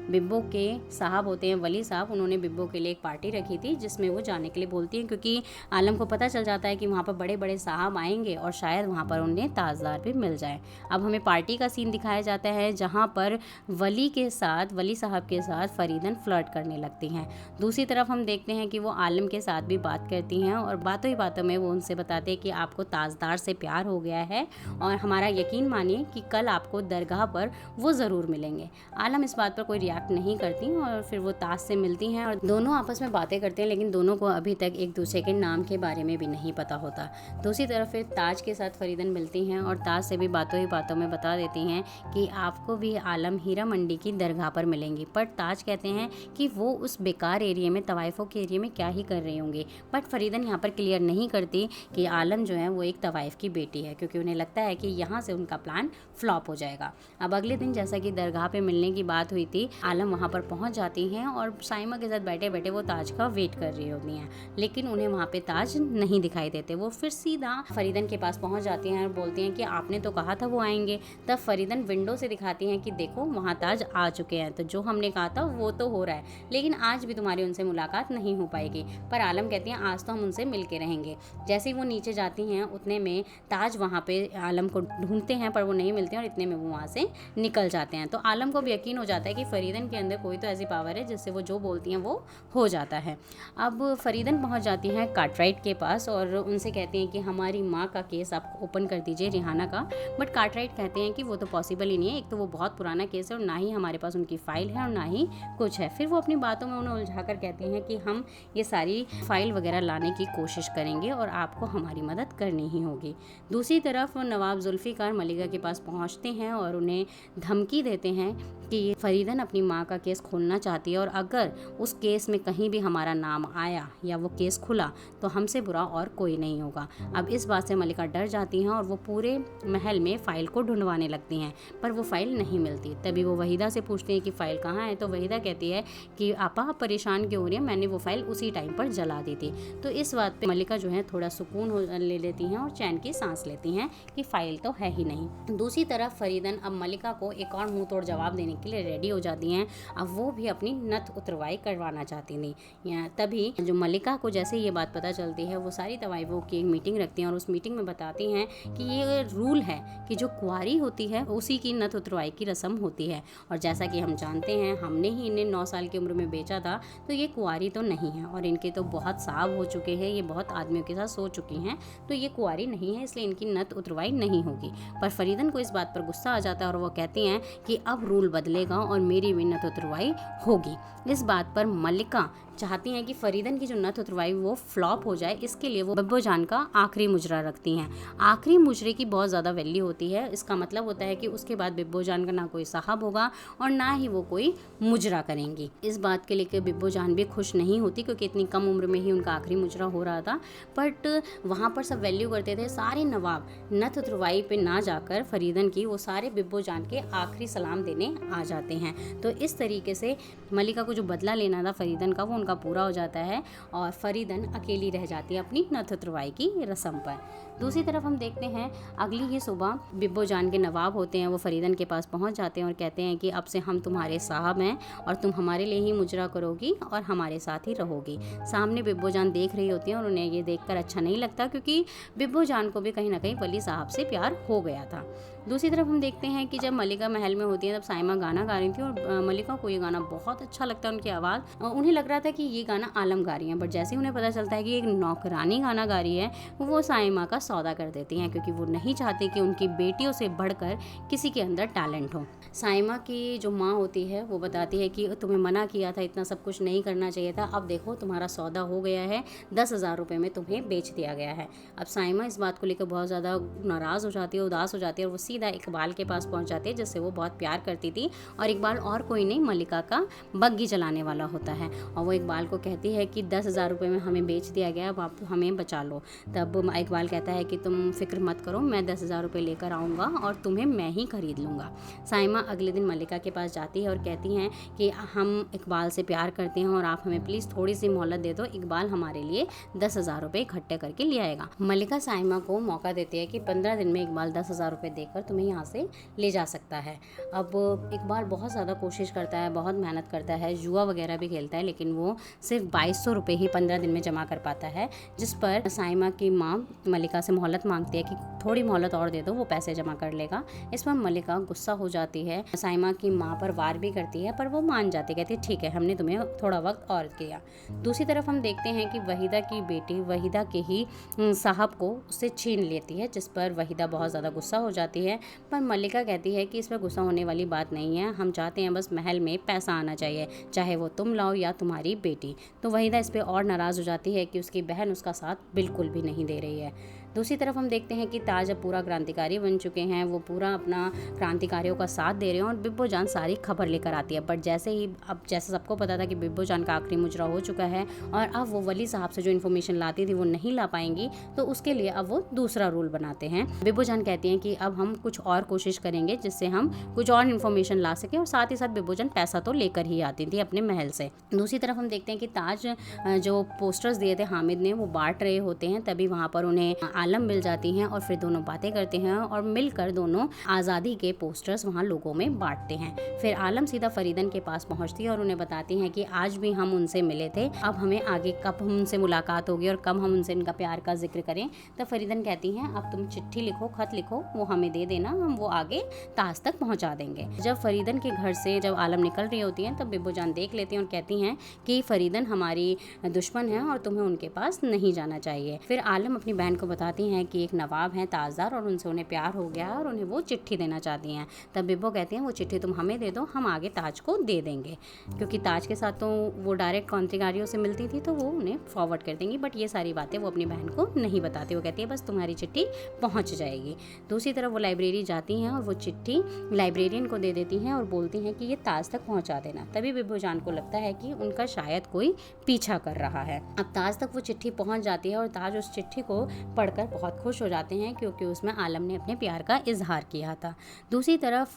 बिब्बो के साहब होते हैं वली साहब, उन्होंने बिब्बो के लिए एक पार्टी रखी थी जिसमें वो जाने के लिए बोलती हैं, क्योंकि आलम को पता चल जाता है कि वहाँ पर बड़े बड़े साहब आएंगे और शायद वहाँ पर उन्हें ताजदार भी मिल जाए। अब हमें पार्टी का सीन दिखाया जाता है जहाँ पर वली साहब के साथ फरीदन फ्लर्ट करने लगती हैं। दूसरी तरफ हम देखते हैं कि वो आलम के साथ भी बात करती हैं और बातों ही बातों में वो उनसे बताते हैं कि आपको ताजदार से प्यार हो गया है और हमारा यकीन मानिए कि कल आपको दरगाह पर वो ज़रूर मिलेंगे। आलम इस बात पर कोई रिएक्ट नहीं करती और फिर वो ताज से मिलती हैं और दोनों आपस में बातें करते हैं, लेकिन दोनों को अभी तक एक दूसरे के नाम के बारे में भी नहीं पता होता। दूसरी तरफ फिर ताज के साथ फरीदन मिलती हैं और ताज से भी बातों ही बातों में बता देती हैं कि आपको भी आलम हीरा मंडी की दरगाह पर मिलेंगी। पर ताज कहते हैं कि वो उस बेकार एरिया में, तवाइफों के एरिया में क्या ही कर रहे होंगे। बट फरीदन यहाँ पर क्लियर नहीं करती कि आलम जो है वो एक तवाइफ की बेटी है, क्योंकि उन्हें लगता है कि यहाँ से उनका प्लान फ्लॉप हो जाएगा। अब अगले दिन जैसा कि दरगाह पे मिलने की बात हुई थी, आलम वहाँ पर पहुँच जाती हैं और साइमा के साथ बैठे बैठे वो ताज का वेट कर रही होती हैं, लेकिन उन्हें वहाँ पे ताज नहीं दिखाई देते। वो फिर सीधा फरीदन के पास पहुँच जाती हैं और बोलती हैं कि आपने तो कहा था वो आएंगे। तब फरीदन विंडो से दिखाती हैं कि देखो वहाँ ताज आ चुके हैं, तो जो हमने कहा था वो तो हो रहा है, लेकिन आज भी तुम्हारी उनसे मुलाकात नहीं हो पाएगी। पर आलम कहती हैं आज तो हम उनसे मिल के रहेंगे। जैसे ही वो नीचे जाती हैं उतने में ताज वहाँ पे आलम को ढूंढते हैं, पर वो नहीं मिलते हैं और इतने में वो वहाँ से निकल जाते हैं। तो आलम को भी यकीन हो जाता है कि फरीदन के अंदर कोई तो ऐसी पावर है जिससे वो जो बोलती हैं वो हो जाता है। अब फरीदन पहुँच जाती हैं कार्टराइट के पास और उनसे कहती हैं कि हमारी माँ का केस आप ओपन कर दीजिए, रिहाना का। बट कार्टराइट कहते हैं कि वो तो पॉसिबल ही नहीं है, एक तो वो बहुत पुराना केस है और ना ही हमारे पास उनकी फ़ाइल है और ना ही कुछ है। फिर वो अपनी बातों में उन्हें उलझाकर कहती हैं कि हम ये सारी फाइल वगैरह लाने की कोशिश करेंगे और आपको हमारी मदद करनी ही होगी। दूसरी तरफ नवाब जुल्फ़िकार मलिका के पास पहुंचते हैं और उन्हें धमकी देते हैं कि फरीदन अपनी माँ का केस खोलना चाहती है और अगर उस केस में कहीं भी हमारा नाम आया या वो केस खुला तो हमसे बुरा और कोई नहीं होगा। अब इस बात से मलिका डर जाती हैं और वो पूरे महल में फ़ाइल को ढूंढवाने लगती हैं, पर वो फ़ाइल नहीं मिलती। तभी वो वहीदा से पूछती हैं कि फ़ाइल कहाँ है, तो वहीदा कहती है कि आपा आप परेशान क्यों हो रही हैं, मैंने वो फ़ाइल उसी टाइम पर जला दी थी। तो इस बात पे मलिका जो है थोड़ा सुकून ले लेती हैं और चैन की सांस लेती हैं कि फ़ाइल तो है ही नहीं। दूसरी तरफ फरीदन अब मलिका को एक और मुंह तोड़ जवाब देने के लिए रेडी हो जाती हैं। अब वो भी अपनी नथ उतरवाई करवाना चाहती थी। तभी जो मलिका को जैसे ये बात पता चलती है, वो सारी तवाइफों की एक मीटिंग रखती हैं और उस मीटिंग में बताती हैं कि ये रूल है कि जो कुंवारी होती है उसी की नथ उतरवाई की रस्म होती है। और जैसा कि हम जानते हैं, हमने ही इन्हें 9 साल की उम्र में बेचा था, तो ये कुंवारी तो नहीं है और इनके तो बहुत साल हो चुके हैं, ये बहुत आदमियों के साथ सो चुकी हैं, तो ये कुंवारी नहीं है, इसलिए इनकी नथ उतरवाई नहीं होगी। पर फरीदन को इस बात पर गुस्सा आ जाता है और वो कहती हैं कि अब रूल बदलेगा और मेरी भी नथ उतरवाई होगी। इस बात पर मलिका चाहती हैं कि फरीदन की जो नथ उतरवाई वो फ्लॉप हो जाए, इसके लिए वो बिब्बो जान का आखिरी मुजरा रखती हैं। आखिरी मुजरे की बहुत ज़्यादा वैल्यू होती है। इसका मतलब होता है कि उसके बाद बिब्बो जान का ना कोई साहब होगा और ना ही वो कोई मुजरा करेंगी। इस बात के लिए बिब्बो जान भी खुश नहीं होती, क्योंकि इतनी कम उम्र में ही उनका आखिरी मुजरा हो रहा था। बट वहाँ पर सब वैल्यू करते थे। सारे नवाब नथ उतरवाई पे ना जाकर फरीदन की, वो सारे बिब्बो जान के आखिरी सलाम देने आ जाते हैं। तो इस तरीके से मलिका को जो बदला लेना था फरीदन का, वो उनका पूरा हो जाता है और फरीदन अकेली रह जाती है अपनी नथ उतरवाई की रस्म पर। दूसरी तरफ हम देखते हैं अगली ही सुबह बिब्बो जान के नवाब होते हैं, वो फरीदन के पास पहुंच जाते हैं और कहते हैं कि अब से हम तुम्हारे साहब हैं और तुम हमारे लिए ही मुजरा करोगी और हमारे साथ ही रहोगी। सामने बिब्बो जान देख रही होती हैं और उन्हें ये देखकर अच्छा नहीं लगता, क्योंकि बिब्बो जान को भी कहीं ना कहीं वली साहब से प्यार हो गया था। दूसरी तरफ हम देखते हैं कि जब मलिका महल में होती है तब साइमा गाना गा रही थी और मलिका को ये गाना बहुत अच्छा लगता है, उनकी आवाज़। उन्हें लग रहा था कि ये गाना आलम गा रही हैं, बट जैसे उन्हें पता चलता है कि एक नौकरानी गाना गा रही है, वो साइमा का सौदा कर देती हैं, क्योंकि वो नहीं चाहती कि उनकी बेटियों से बढ़कर किसी के अंदर टैलेंट हो। साइमा की जो माँ होती है वो बताती है कि तुम्हें मना किया था, इतना सब कुछ नहीं करना चाहिए था, अब देखो तुम्हारा सौदा हो गया है, 10,000 रुपये में तुम्हें बेच दिया गया है। अब साइमा इस बात को लेकर बहुत ज़्यादा नाराज़ हो जाती है, उदास हो जाती है और वो सीधा इकबाल के पास पहुंच जाती है, जिससे वो बहुत प्यार करती थी। और इकबाल और कोई नहीं, मलिका का बग्गी चलाने वाला होता है। और वो इकबाल को कहती है कि 10,000 रुपये में हमें बेच दिया गया, अब आप हमें बचा लो। तब इकबाल कहता है कि तुम फिक्र मत करो, मैं 10,000 रुपये लेकर आऊँगा और तुम्हें मैं ही खरीद लूँगा। साइमा अगले दिन मलिका के पास जाती है और कहती हैं कि हम इकबाल से प्यार करते हैं और आप हमें प्लीज़ थोड़ी सी मोहलत दे दो, इकबाल हमारे लिए 10,000 रुपये इकट्ठे करके ले आएगा। मलिका साइमा को मौका देती है कि 15 दिन में इकबाल 10,000 रुपये देकर तुम्हें यहाँ से ले जा सकता है। अब इकबाल बहुत ज़्यादा कोशिश करता है, बहुत मेहनत करता है, जुआ वगैरह भी खेलता है, लेकिन वो सिर्फ 2200 रुपये ही 15 दिन में जमा कर पाता है। जिस पर साइमा की माँ मलिका से मोहलत मांगती है कि थोड़ी मोहलत और दे दो, वो पैसे जमा कर लेगा। इस पर मलिका गुस्सा हो जाती है, साइमा की माँ पर वार भी करती है, पर वो मान जाती, कहती है ठीक है, हमने तुम्हें थोड़ा वक्त और किया। दूसरी तरफ हम देखते हैं कि वहीदा की बेटी वहीदा के ही साहब को उससे छीन लेती है, जिस पर वहीदा बहुत ज़्यादा गुस्सा हो जाती है। पर मलिका कहती है कि इसमें गुस्सा होने वाली बात नहीं है, हम चाहते हैं बस महल में पैसा आना चाहिए, चाहे वो तुम लाओ या तुम्हारी बेटी। तो वहीदा इस पर और नाराज़ हो जाती है कि उसकी बहन उसका साथ बिल्कुल भी नहीं दे रही है। दूसरी तरफ हम देखते हैं कि ताज अब पूरा क्रांतिकारी बन चुके हैं, वो पूरा अपना क्रांतिकारियों का साथ दे रहे हैं और बिब्बो जान सारी खबर लेकर आती है। बट जैसे सबको पता था कि बिब्बो जान का आखिरी मुजरा हो चुका है और अब वो वली साहब से जो इन्फॉर्मेशन लाती थी वो नहीं ला पाएंगी, तो उसके लिए अब वो दूसरा रूल बनाते हैं। बिब्बो जान कहती हैं कि अब हम कुछ और कोशिश करेंगे जिससे हम कुछ और इन्फॉर्मेशन ला सकें, और साथ ही साथ बिब्बो जान पैसा तो लेकर ही आती थी अपने महल से। दूसरी तरफ हम देखते हैं कि ताज जो पोस्टर्स दिए थे हामिद ने वो बांट रहे होते हैं, तभी वहाँ पर उन्हें आलम मिल जाती हैं और फिर दोनों बातें करते हैं और मिलकर दोनों आज़ादी के पोस्टर्स वहाँ लोगों में बांटते हैं। फिर आलम सीधा फरीदन के पास पहुँचती है और उन्हें बताती हैं कि आज भी हम उनसे मिले थे, अब हमें आगे कब हम उनसे मुलाकात होगी और कब हम उनसे इनका प्यार का जिक्र करें। तब फरीदन कहती हैं अब तुम चिट्ठी लिखो, खत लिखो, वो हमें दे देना, हम वो आगे ताज तक पहुँचा देंगे। जब फरीदन के घर से जब आलम निकल रही होती हैं तब बिब्बो जान देख लेती हैं और कहती हैं कि फरीदन हमारी दुश्मन है और तुम्हें उनके पास नहीं जाना चाहिए। फिर आलम अपनी बहन को बताती हैं कि एक नवाब है ताजदार और उनसे उन्हें प्यार हो गया और उन्हें वो चिट्ठी देना चाहती हैं। तब बिब्बो कहती हैं वो चिट्ठी तुम हमें दे दो, हम आगे ताज को दे देंगे, क्योंकि ताज के साथ तो वो डायरेक्ट क्रांतिकारियों से मिलती थी तो वो उन्हें फॉरवर्ड कर देंगी। बट ये सारी बातें वो अपनी बहन को नहीं बताती, वो कहती है बस तुम्हारी चिट्ठी पहुँच जाएगी। दूसरी तरफ वो लाइब्रेरी जाती हैं और वो चिट्ठी लाइब्रेरियन को दे देती हैं और बोलती हैं कि ये ताज तक पहुँचा देना। तभी बिब्बो जान को लगता है कि उनका शायद कोई पीछा कर रहा है। अब ताज तक वो चिट्ठी पहुंच जाती है और ताज उस चिट्ठी को पढ़कर बहुत खुश हो जाते हैं, क्योंकि उसमें आलम ने अपने प्यार का इजहार किया था। दूसरी तरफ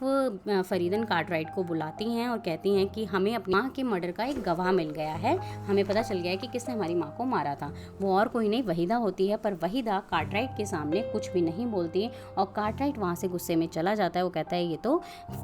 फरीदन कार्टराइट को बुलाती हैं और कहती हैं कि हमें अपनी माँ के मर्डर का एक गवाह मिल गया है, हमें पता चल गया है कि किसने हमारी माँ को मारा था। वो और कोई नहीं वहीदा होती है, पर वहीदा कार्टराइट के सामने कुछ भी नहीं बोलती और कार्टराइट वहाँ से गुस्से में चला जाता है। वो कहता है ये तो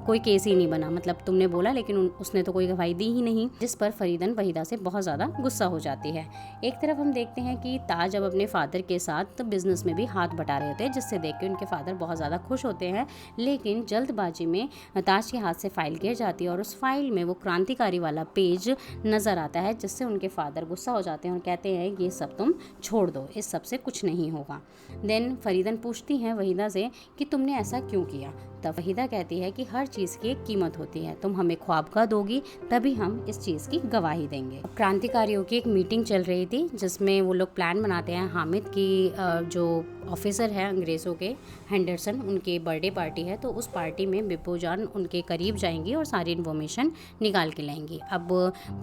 कोई केस ही नहीं बना, मतलब तुमने बोला लेकिन उसने तो कोई गवाही दी ही नहीं, जिस पर फरीदन वहीदा से बहुत ज़्यादा गुस्सा हो जाती है। एक तरफ हम देखते हैं कि ताज अब अपने फादर के साथ बिजनेस में भी हाथ बटा रहे होते हैं, जिससे देख के उनके फादर बहुत ज़्यादा खुश होते हैं। लेकिन जल्दबाजी में ताज के हाथ से फाइल गिर जाती है और उस फाइल में वो क्रांतिकारी वाला पेज नज़र आता है, जिससे उनके फादर गुस्सा हो जाते हैं और कहते हैं ये सब तुम छोड़ दो, इस सब से कुछ नहीं होगा। देन फरीदन पूछती हैं वहीदा से कि तुमने ऐसा क्यों किया। तब वहीदा कहती है कि हर चीज़ की एक कीमत होती है, तुम हमें ख्वाब का दोगी तभी हम इस चीज़ की गवाही देंगे। क्रांतिकारियों की एक मीटिंग चल रही थी जिसमें वो लोग प्लान बनाते हैं। हामिद की जो ऑफिसर है अंग्रेज़ों के हेंडरसन, उनके बर्थडे पार्टी है, तो उस पार्टी में बिब्बो जान उनके करीब जाएंगी और सारी इन्फॉर्मेशन निकाल के लाएंगी। अब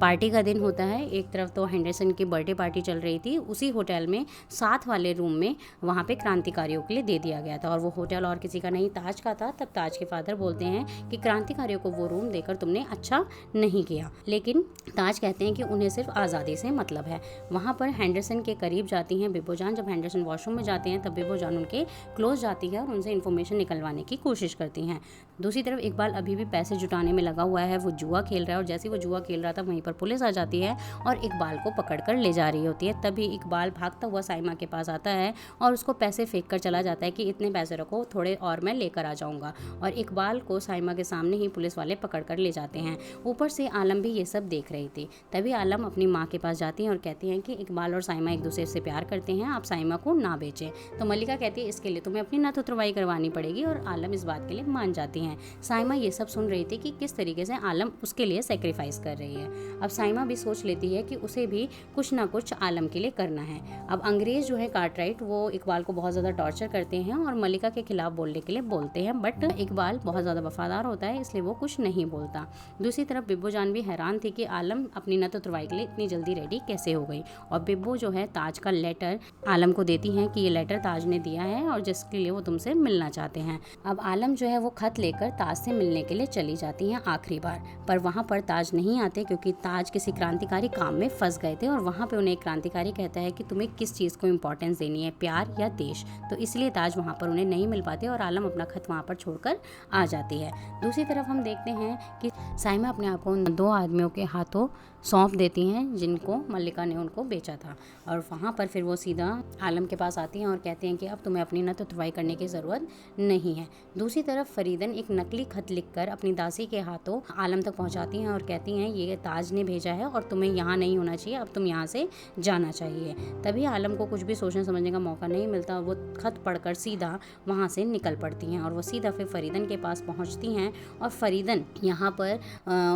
पार्टी का दिन होता है, एक तरफ तो हेंडरसन की बर्थडे पार्टी चल रही थी, उसी होटल में साथ वाले रूम में वहाँ पे क्रांतिकारियों के लिए दे दिया गया था और वो होटल और किसी का नहीं ताज का था। तब ताज के फादर बोलते हैं कि क्रांतिकारियों को वो रूम देकर तुमने अच्छा नहीं किया, लेकिन ताज कहते हैं कि उन्हें सिर्फ आज़ादी से मतलब है। वहाँ पर हेंडरसन के करीब जाती हैं बिब्बो जान। जब हेंडरसन वॉशरूम में जाते हैं तब बिब्बो जान उनके क्लोज जाती है और उनसे इन्फॉर्मेशन निकलवाने की कोशिश करती हैं। दूसरी तरफ इकबाल अभी भी पैसे जुटाने में लगा हुआ है, वो जुआ खेल रहा है और जैसे ही वो जुआ खेल रहा था वहीं पर पुलिस आ जाती है और इकबाल को पकड़ कर ले जा रही होती है। तभी इकबाल भागता हुआ साइमा के पास आता है और उसको पैसे फेंक कर चला जाता है कि इतने पैसे रखो, थोड़े और मैं लेकर आ जाऊँगा, और इकबाल को साइमा के सामने ही पुलिस वाले पकड़ कर ले जाते हैं। ऊपर से आलम भी ये सब देख रही थी। तभी आलम अपनी माँ के पास जाती हैं और कहती हैं कि इकबाल और साइमा एक दूसरे से प्यार करते हैं, आप साइमा को ना बेचें। तो मल्लिका कहती है इसके लिए तुम्हें अपनी नथ उतरवाई करवानी पड़ेगी और आलम इस बात के लिए मान जाती हैं। साइमा ये सब सुन रही थी कि किस तरीके से आलम उसके लिए सेक्रीफाइस कर रही है। अब साइमा भी सोच लेती है कि उसे भी कुछ ना कुछ आलम के लिए करना है। अब अंग्रेज़ जो है कार्टराइट वो इकबाल को बहुत ज़्यादा टॉर्चर करते हैं और मल्लिका के खिलाफ बोलने के लिए बोलते हैं, बट इकबाल बहुत ज़्यादा वफादार होता है इसलिए वो कुछ नहीं बोलता। दूसरी तरफ बिब्बो जान भी हैरान थी कि आलम अपनी नथ उतरवाई के लिए इतनी जल्दी रेडी कैसे हो गई, और बिब्बो जो है ताज का लेटर आलम को देती हैं कि ये लेटर ताज ने दिया है और जिसके लिए वो तुमसे मिलना चाहते हैं। अब आलम जो है वो खत लेकर ताज से मिलने के लिए चली जाती हैं आखिरी बार, पर वहाँ पर ताज नहीं आते क्योंकि ताज किसी क्रांतिकारी काम में फंस गए थे और वहाँ पे उन्हें एक क्रांतिकारी कहता है कि तुम्हें किस चीज़ को इम्पोर्टेंस देनी है, प्यार या देश, तो इसलिए ताज वहाँ पर उन्हें नहीं मिल पाते और आलम अपना खत वहाँ पर छोड़कर आ जाती है। दूसरी तरफ हम देखते हैं कि साइमा अपने आप को उन दो आदमियों के हाथों सौंप देती हैं जिनको मल्लिका ने उनको बेचा था, और वहाँ पर फिर वो सीधा आलम के पास आती हैं और कहते हैं कि अब तुम्हें अपनी नथ उतरवाई करने की ज़रूरत नहीं है। दूसरी तरफ फरीदन एक नकली खत लिखकर अपनी दासी के हाथों आलम तक पहुँचाती हैं और कहती हैं ये ताज ने भेजा है और तुम्हें यहाँ नहीं होना चाहिए, अब तुम यहाँ से जाना चाहिए। तभी आलम को कुछ भी सोचने समझने का मौका नहीं मिलता और वो खत पढ़कर सीधा वहाँ से निकल पड़ती हैं और वो सीधा फिर फरीदन के पास पहुंचती हैं और फरीदन यहाँ पर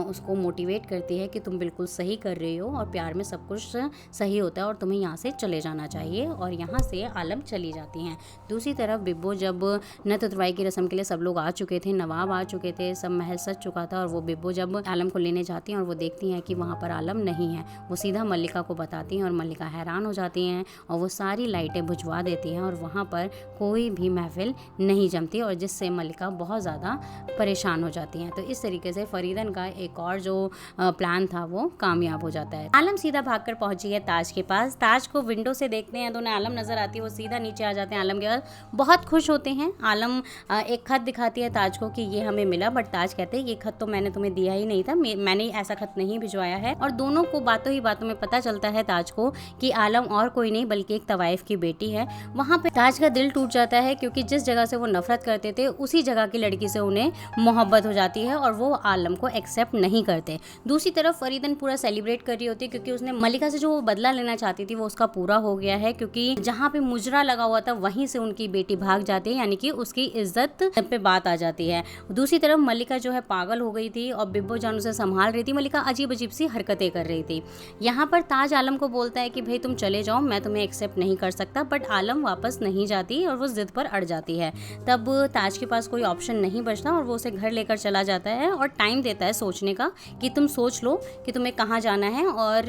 उसको मोटिवेट करती है कि तुम बिल्कुल सही कर रही हो और प्यार में सब कुछ सही होता है और तुम्हें यहाँ से चले जाना चाहिए, और यहाँ से आलम चली जाती हैं। दूसरी तरफ बिब्बो जब नत उतरवाई की रस्म के लिए सब लोग आ चुके थे, नवाब आ चुके थे, सब महल सज चुका था, और वो बिब्बो जब आलम को लेने जाती हैं और वो देखती हैं कि वहाँ पर आलम नहीं है, वो सीधा मल्लिका को बताती हैं और मल्लिका हैरान हो जाती हैं और वो सारी लाइटें बुझवा देती हैं और वहाँ पर कोई भी महफिल नहीं जमती, और जिससे मल्लिका बहुत ज़्यादा परेशान हो जाती हैं। तो इस तरीके से फरीदन का एक और जो प्लान था वो कामयाब हो जाता है। आलम सीधा भागकर पहुंची है ताज के पास। ताज को विंडो से देखते हैं तो उन्हें आलम नजर आती है, वो सीधा नीचे आ जाते हैं आलम के पास, बहुत खुश होते हैं। आलम एक खत दिखाती है ताज को कि ये हमें मिला, बट ताज कहते हैं ये खत तो मैंने तुम्हें दिया ही नहीं था, मैंने ऐसा खत नहीं भिजवाया है। और दोनों को बातों ही बातों में पता चलता है ताज को कि आलम और कोई नहीं बल्कि एक तवाइफ की बेटी है। वहाँ पे ताज का दिल टूट जाता है क्योंकि जिस जगह से वो नफरत करते थे उसी जगह की लड़की से उन्हें मोहब्बत हो जाती है और वो आलम को एक्सेप्ट नहीं करते। दूसरी तरफ फरीदन पूरा सेलिब्रेट कर रही होती है क्योंकि उसने मल्लिका से जो वो बदला लेना चाहती थी वो उसका पूरा हो गया है, क्योंकि जहाँ पे मुजरा लगा हुआ था वहीं से उनकी बेटी भाग जाती है, यानी कि उसकी इज्जत पे बात आ जाती है। दूसरी तरफ मल्लिका जो है पागल हो गई थी और बिब्बो जान उसे संभाल रही थी। मल्लिका अजीब अजीब सी हरकतें कर रही थी। यहाँ पर ताज आलम को बोलता है कि भाई तुम चले जाओ, मैं तुम्हें एक्सेप्ट नहीं कर सकता, बट आलम वापस नहीं जाती और वो जिद पर अड़ जाती है। तब ताज के पास कोई ऑप्शन नहीं बचता और वो उसे घर लेकर चला जाता है और टाइम देता है सोचने का कि तुम सोच लो कि तुम्हें कहाँ जाना है और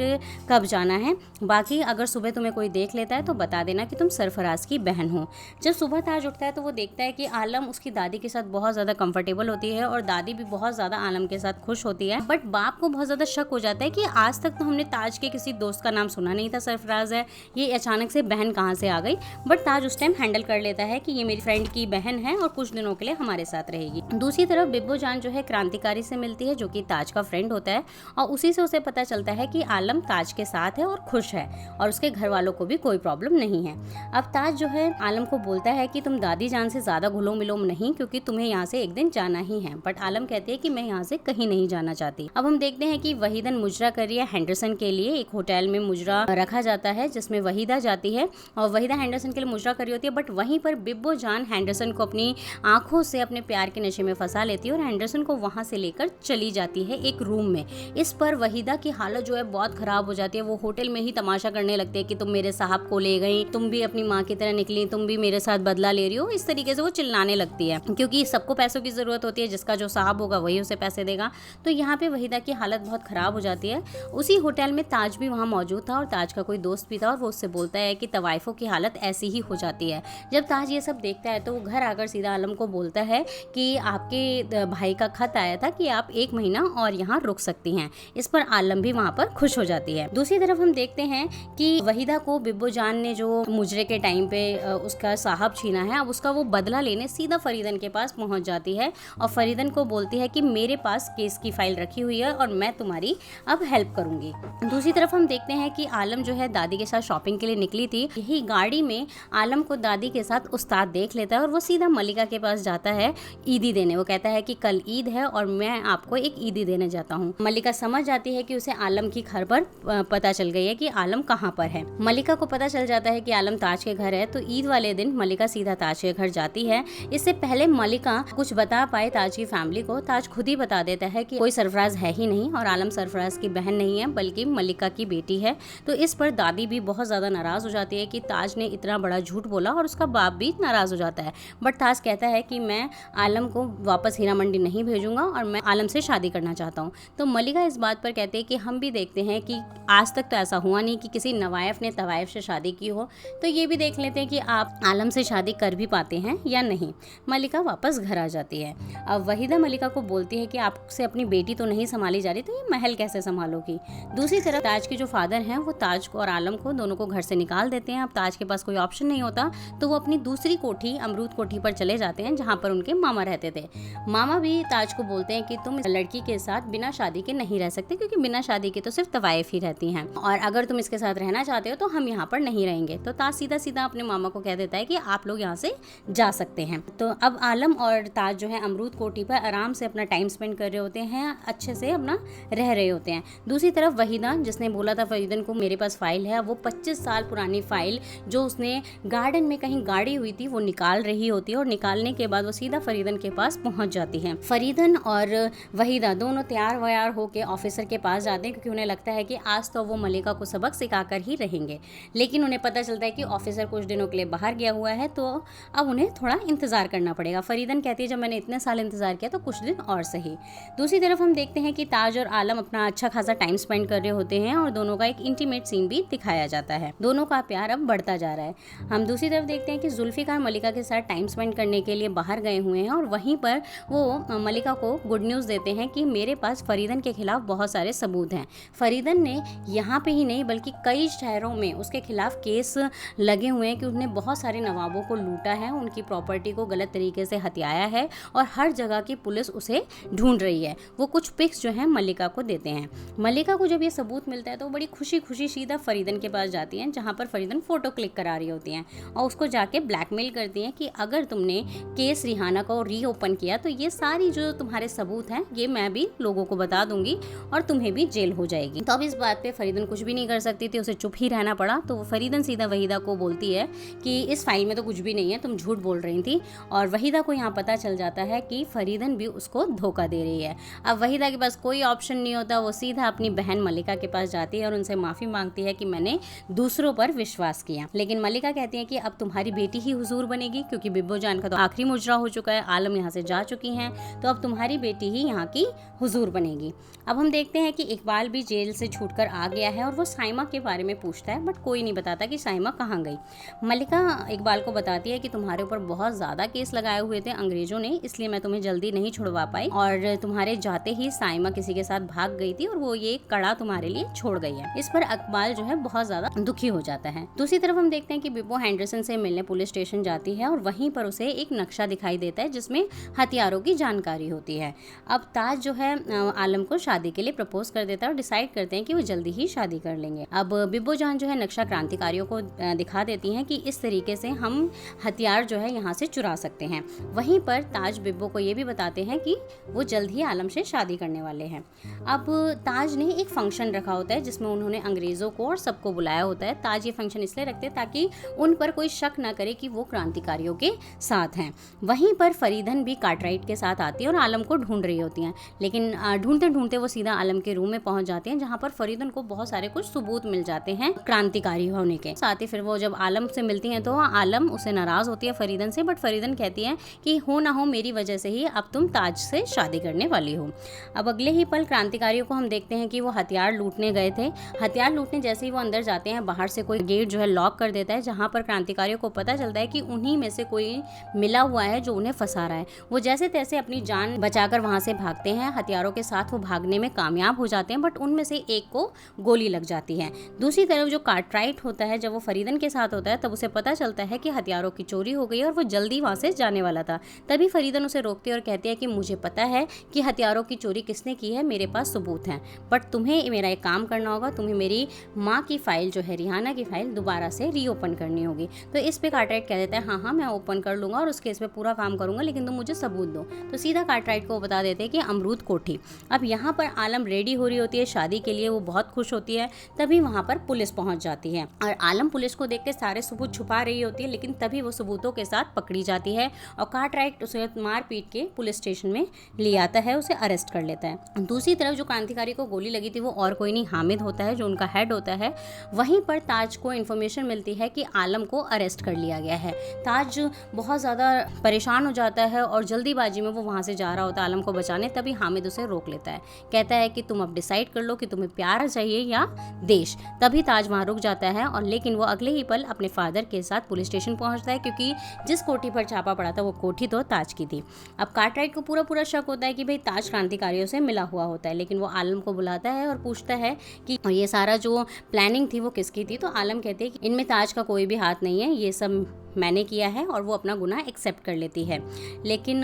कब जाना है, बाकी अगर सुबह तुम्हें कोई देख लेता है तो बता देना कि तुम सरफराज की बहन हो। जब सुबह ताज उठता है तो वो देखता है कि आलम उसकी दादी के साथ बहुत ज़्यादा कंफर्टेबल होती है और दादी भी बहुत ज़्यादा आलम के साथ खुश होती है, बट बाप को बहुत ज़्यादा शक हो जाता है कि आज तक तो हमने ताज के किसी दोस्त का नाम सुना नहीं था सरफराज है, ये अचानक से बहन कहाँ से आ गई। बट ताज उस टाइम हैंडल कर लेता है कि ये मेरी फ्रेंड की बहन है और कुछ दिनों के लिए हमारे साथ रहेगी। दूसरी तरफ बिब्बो जान जो है क्रांतिकारी से मिलती है जो कि ताज का फ्रेंड होता है और उसी से उसे पता चलता है कि आलम ताज के साथ है और खुश है और उसके घर वालों को भी कोई प्रॉब्लम नहीं है। अब ताज जो है आलम को बोलता है कि तुम दादी जान से ज़्यादा घुलो मिलो नहीं, क्योंकि तुम्हें यहाँ से एक दिन जाना ही है, बट आलम कहती है कि मैं यहाँ से कहीं नहीं जाना चाहती। अब हम देखते हैं कि वहीदन मुजरा कर रही है हैंडरसन के लिए। एक होटल में मुजरा रखा जाता है जिसमें वहीदा जाती है और वहीदा हैंडरसन के लिए मुजरा कर रही होती है, बट वहीं पर बिब्बो जान हैंडरसन को अपनी आंखों से अपने प्यार के नशे में फंसा लेती है और हैंडरसन को वहाँ से लेकर चली जाती है एक रूम में। इस पर वहीदा की हालत जो है बहुत खराब हो जाती है। वो होटल में ही तमाशा करने लगती है कि तुम मेरे साहब को ले गई, तुम भी अपनी माँ की तरह निकली, तुम भी मेरे साथ बदला ले रही हो। इस तरीके से वो चिल्लाने लगती है क्योंकि सबको पैसों की जरूरत होती है, जिसका जो साहब होगा वही उसे पैसे देगा। तो यहाँ पे वहीदा की हालत बहुत खराब हो जाती है। उसी होटल में ताज भी वहाँ मौजूद था और ताज का कोई दोस्त भी था और वो उससे बोलता है कि तवाइफों की हालत ऐसी ही हो जाती है। जब ताज ये सब देखता है तो वो घर आकर सीधा आलम को बोलता है कि आपके भाई का खत आया था कि आप 1 महीना और यहाँ रुक सकती हैं। इस पर आलम भी वहाँ पर खुश हो जाती है। दूसरी तरफ हम देखते हैं कि वहीदा को बिब्बो जान ने जो मुजरे के टाइम पे उसका साहब छीना है, अब उसका वो बदला लेने सीधा फरीदन के पास पहुंच जाती है और फरीदन को बोलती है कि मेरे पास केस की फाइल रखी हुई है और मैं तुम्हारी अब हेल्प करूंगी। दूसरी तरफ हम देखते हैं कि आलम जो है दादी के साथ शॉपिंग के लिए निकली थी। यही गाड़ी में आलम को दादी के साथ उस्ताद देख लेता है और वो सीधा मल्लिका के पास जाता है ईदी देने। वो कहता है कि कल ईद है और मैं आपको एक ईदी देने जाता हूँ। मल्लिका समझ जाती है कि उसे आलम की घर पर पता चल गई है कि आलम कहाँ पर है। मल्लिका को पता चल जाता है कि आलम ताज के घर है, तो ईद वाले दिन मल्लिका सीधा ताज के घर जाती है। इससे पहले मल्लिका कुछ बता पाए ताज की फैमिली को, ताज खुद ही बता देता है कि कोई सरफराज है ही नहीं और आलम सरफराज की बहन नहीं है बल्कि मल्लिका की बेटी है। तो इस पर दादी भी बहुत ज़्यादा नाराज़ हो जाती है कि ताज ने इतना बड़ा झूठ बोला और उसका बाप भी नाराज़ हो जाता है। बट ताज कहता है कि मैं आलम को वापस हीरा मंडी नहीं भेजूंगा और मैं आलम से शादी करना चाहता हूँ। तो मल्लिका इस बात पर कहते हैं कि हम भी देखते हैं कि आज तक तो ऐसा हुआ नहीं कि किसी नवायफ ने तवाइफ से शादी की हो, तो ये भी देख लेते हैं कि आप आलम से शादी कर भी पाते हैं या नहीं। मल्लिका वापस घर आ जाती है। अब वहीदा मल्लिका को बोलती है कि आपसे अपनी बेटी तो नहीं संभाली जा रही, तो ये महल कैसे संभालोगी। दूसरी तरफ ताज के जो फादर हैं वो ताज को और आलम को दोनों को घर से निकाल देते हैं। अब ताज के पास कोई ऑप्शन नहीं होता तो वो अपनी दूसरी कोठी अमरूद कोठी पर चले जाते हैं जहाँ पर उनके मामा रहते थे। मामा भी ताज को बोलते हैं कि तुम इस लड़की के साथ बिना शादी के नहीं रह सकते, क्योंकि बिना शादी के तो सिर्फ तवाइफ ही रहती हैं और अगर तुम इसके साथ रहना चाहते हो तो हम यहाँ पर नहीं रहेंगे। तो ताज सीधा सीधा अपने मामा को कह देता है कि आप लोग यहाँ से जा सकते हैं। तो अब आलम और ताज जो है अमरूद कोठी पर आराम से अपना टाइम स्पेंड कर रहे होते हैं, अच्छे से अपना रह रहे होते हैं। दूसरी तरफ वहीदा जिसने बोला था फरीदन को मेरे पास फाइल है, वो 25 साल पुरानी फाइल जो उसने गार्डन में कहीं गाड़ी हुई थी वो निकाल रही होती है और निकालने के बाद बाद वो सीधा फरीदन के पास पहुंच जाती है। फरीदन और वहीदा दोनों तैयार व्यार होकर ऑफिसर के पास जाते हैं क्योंकि उन्हें लगता है कि आज तो वो मलिका को सबक सिखाकर ही रहेंगे। लेकिन उन्हें पता चलता है कि ऑफिसर कुछ दिनों के लिए बाहर गया हुआ है, तो अब उन्हें थोड़ा इंतजार करना पड़ेगा। फरीदन कहती है जब मैंने इतने साल इंतजार किया तो कुछ दिन और सही। दूसरी तरफ हम देखते हैं कि ताज और आलम अपना अच्छा खासा टाइम स्पेंड कर रहे होते हैं और दोनों का एक इंटीमेट सीन भी दिखाया जाता है। दोनों का प्यार अब बढ़ता जा रहा है। हम दूसरी तरफ देखते हैं कि जुल्फिकार मलिका के साथ टाइम स्पेंड करने के लिए बाहर गए हुए हैं और वहीं पर वो मलिका को गुड न्यूज़ देते हैं कि मेरे पास फरीदन के खिलाफ बहुत सारे सबूत हैं। फरीदन ने यहाँ पे ही नहीं बल्कि कई शहरों में उसके खिलाफ केस लगे हुए हैं कि उसने बहुत सारे नवाबों को लूटा है, उनकी प्रॉपर्टी को गलत तरीके से हथियाया है और हर जगह की पुलिस उसे ढूंढ रही है। वो कुछ पिक्स जो है मलिका को देते हैं। मलिका को जब ये सबूत मिलता है तो बड़ी खुशी खुशी सीधा फरीदन के पास जाती हैं, जहाँ पर फरीदन फोटो क्लिक करा रही होती हैं और उसको जाके ब्लैकमेल करती हैं कि अगर तुमने केस रिहाना को रीओपन किया तो ये सारी जो तुम्हारे सबूत हैं ये मैं भी लोगों को बता दूंगी और तुम्हें भी जेल हो जाएगी। तो अब इस बात पे फरीदन कुछ भी नहीं कर सकती थी, उसे चुप ही रहना पड़ा। तो फरीदन सीधा वहीदा को बोलती है कि इस फाइल में तो कुछ भी नहीं है, तुम झूठ बोल रही थी। और वहीदा को यहाँ पता चल जाता है कि फरीदन भी उसको धोखा दे रही है। अब वहीदा के पास कोई ऑप्शन नहीं होता, वो सीधा अपनी बहन मलिका के पास जाती है और उनसे माफ़ी मांगती है कि मैंने दूसरों पर विश्वास किया। लेकिन मलिका कहती है कि अब तुम्हारी बेटी ही हुजूर बनेगी क्योंकि बिब्बो जान का तो आखिरी मुजरा हो चुका है, आलम यहाँ से जा चुकी हैं, तो अब तुम्हारी बेटी ही यहाँ की हुजूर बनेगी। अब हम देखते हैं कि इकबाल भी जेल से छूटकर आ गया है और वो साइमा के बारे में पूछता है, बट कोई नहीं बताता कि साइमा कहाँ गई। मलिका इकबाल को बताती है कि तुम्हारे ऊपर बहुत ज़्यादा केस लगाए हुए थे अंग्रेजों ने, इसलिए मैं तुम्हें जल्दी नहीं छुड़वा पाई और तुम्हारे जाते ही साइमा किसी के साथ भाग गई थी और वो ये कड़ा तुम्हारे लिए छोड़ गई है। इस पर इकबाल जो है बहुत ज़्यादा दुखी हो जाता है। दूसरी तरफ हम देखते हैं कि बिब्बो हैंडरसन से मिलने पुलिस स्टेशन जाती है और वहीं पर उसे एक नक्शा दिखाई देता है जिसमें हथियारों की जानकारी होती है। अब ताज जो है आलम को शादी के लिए प्रपोज कर देता है और डिसाइड करते हैं कि वो जल्दी ही शादी कर लेंगे। अब बिब्बो जान जो है नक्शा क्रांतिकारियों को दिखा देती हैं कि इस तरीके से हम हथियार जो है यहाँ से चुरा सकते हैं। वहीं पर ताज बिब्बो को ये भी बताते हैं कि वो जल्द ही आलम से शादी करने वाले हैं। अब ताज ने एक फंक्शन रखा होता है जिसमें उन्होंने अंग्रेज़ों को और सबको बुलाया होता है। ताज ये फंक्शन इसलिए रखते हैं ताकि उन पर कोई शक ना करे कि वो क्रांतिकारियों के साथ हैं। वहीं पर फरीदन भी कार्टराइट के साथ आती है और आलम को ढूंढ रही होती हैं, लेकिन ढूंढते ढूंढते वो सीधा आलम के रूम में पहुंच जाते हैं जहां पर फरीदन को बहुत सारे कुछ सबूत मिल जाते हैं क्रांतिकारी होने के। साथ ही फिर वो जब आलम से मिलती हैं तो आलम उसे नाराज होती है फरीदन से, बट फरीदन कहती है कि हो ना हो मेरी वजह से ही अब तुम ताज से शादी करने वाली हो। अब अगले ही पल क्रांतिकारियों को हम देखते हैं कि वो हथियार लूटने गए थे। हथियार लूटने जैसे ही वो अंदर जाते हैं बाहर से कोई गेट जो है लॉक कर देता है, जहां पर क्रांतिकारियों को पता चलता है कि उन्हीं में से कोई मिला हुआ है जो उन्हें फंसा रहा है। वो जैसे तैसे अपनी जान बचाकर वहां से भागते हैं। हथियारों के साथ वो भागने में कामयाब हो जाते हैं, बट उनमें से एक को गोली लग जाती है। दूसरी तरफ जो कार्टराइट होता है, जब वो फरीदन के साथ होता है तब उसे पता चलता है कि हथियारों की चोरी हो गई और वो जल्दी वहां से जाने वाला था। तभी फरीदन उसे रोकती है और कहती है कि मुझे पता है कि हथियारों की चोरी किसने की है, मेरे पास सबूत हैं, बट तुम्हें मेरा एक काम करना होगा, तुम्हें मेरी माँ की फाइल जो है रिहाना की फाइल दोबारा से रीओपन करनी होगी। तो इस पे कार्टराइट कह देता है हाँ मैं ओपन कर लूँगा और उस केस पे पूरा काम करूँगा, लेकिन तुम मुझे सबूत दो। तो सीधा कार्टराइट को बता देते हैं कि अमरूद कोठी। अब यहाँ पर आलम रेडी हो रही होती है शादी के लिए, वो बहुत खुश होती है। तभी वहाँ पर पुलिस पहुँच जाती है और आलम पुलिस को देख के सारे सबूत छुपा रही होती है, लेकिन तभी वो सबूतों के साथ पकड़ी जाती है और कार्टराइट उसे मार पीट के पुलिस स्टेशन में ले आता है, उसे अरेस्ट कर लेता है। दूसरी तरफ जो क्रांतिकारी को गोली लगी थी वो और कोई नहीं हामिद होता है जो उनका हेड होता है। वहीं पर ताज को इन्फॉर्मेशन मिलती है कि आलम को अरेस्ट कर लिया गया है। ताज बहुत ज़्यादा परेशान हो जाता है और जल्दीबाजी में वो वहाँ से जा रहा होता है आलम को बचाने, तभी हामिद उसे रोक लेता है। कहता है कि तुम अब डिसाइड कर लो कि तुम्हें प्यार चाहिए या देश। तभी ताज वहाँ रुक जाता है और लेकिन वो अगले ही पल अपने फादर के साथ पुलिस स्टेशन पहुँचता है, क्योंकि जिस कोठी पर छापा पड़ा था वो कोठी तो ताज की थी। अब कार्टराइट को पूरा शक होता है कि भाई ताज क्रांतिकारियों से मिला हुआ होता है, लेकिन वो आलम को बुलाता है और पूछता है कि ये सारा जो प्लानिंग थी वो किसकी थी। तो आलम कहते हैं कि इनमें ताज का कोई भी हाथ नहीं है, ये सब मैंने किया है, और वो अपना गुनाह एक्सेप्ट कर लेती है। लेकिन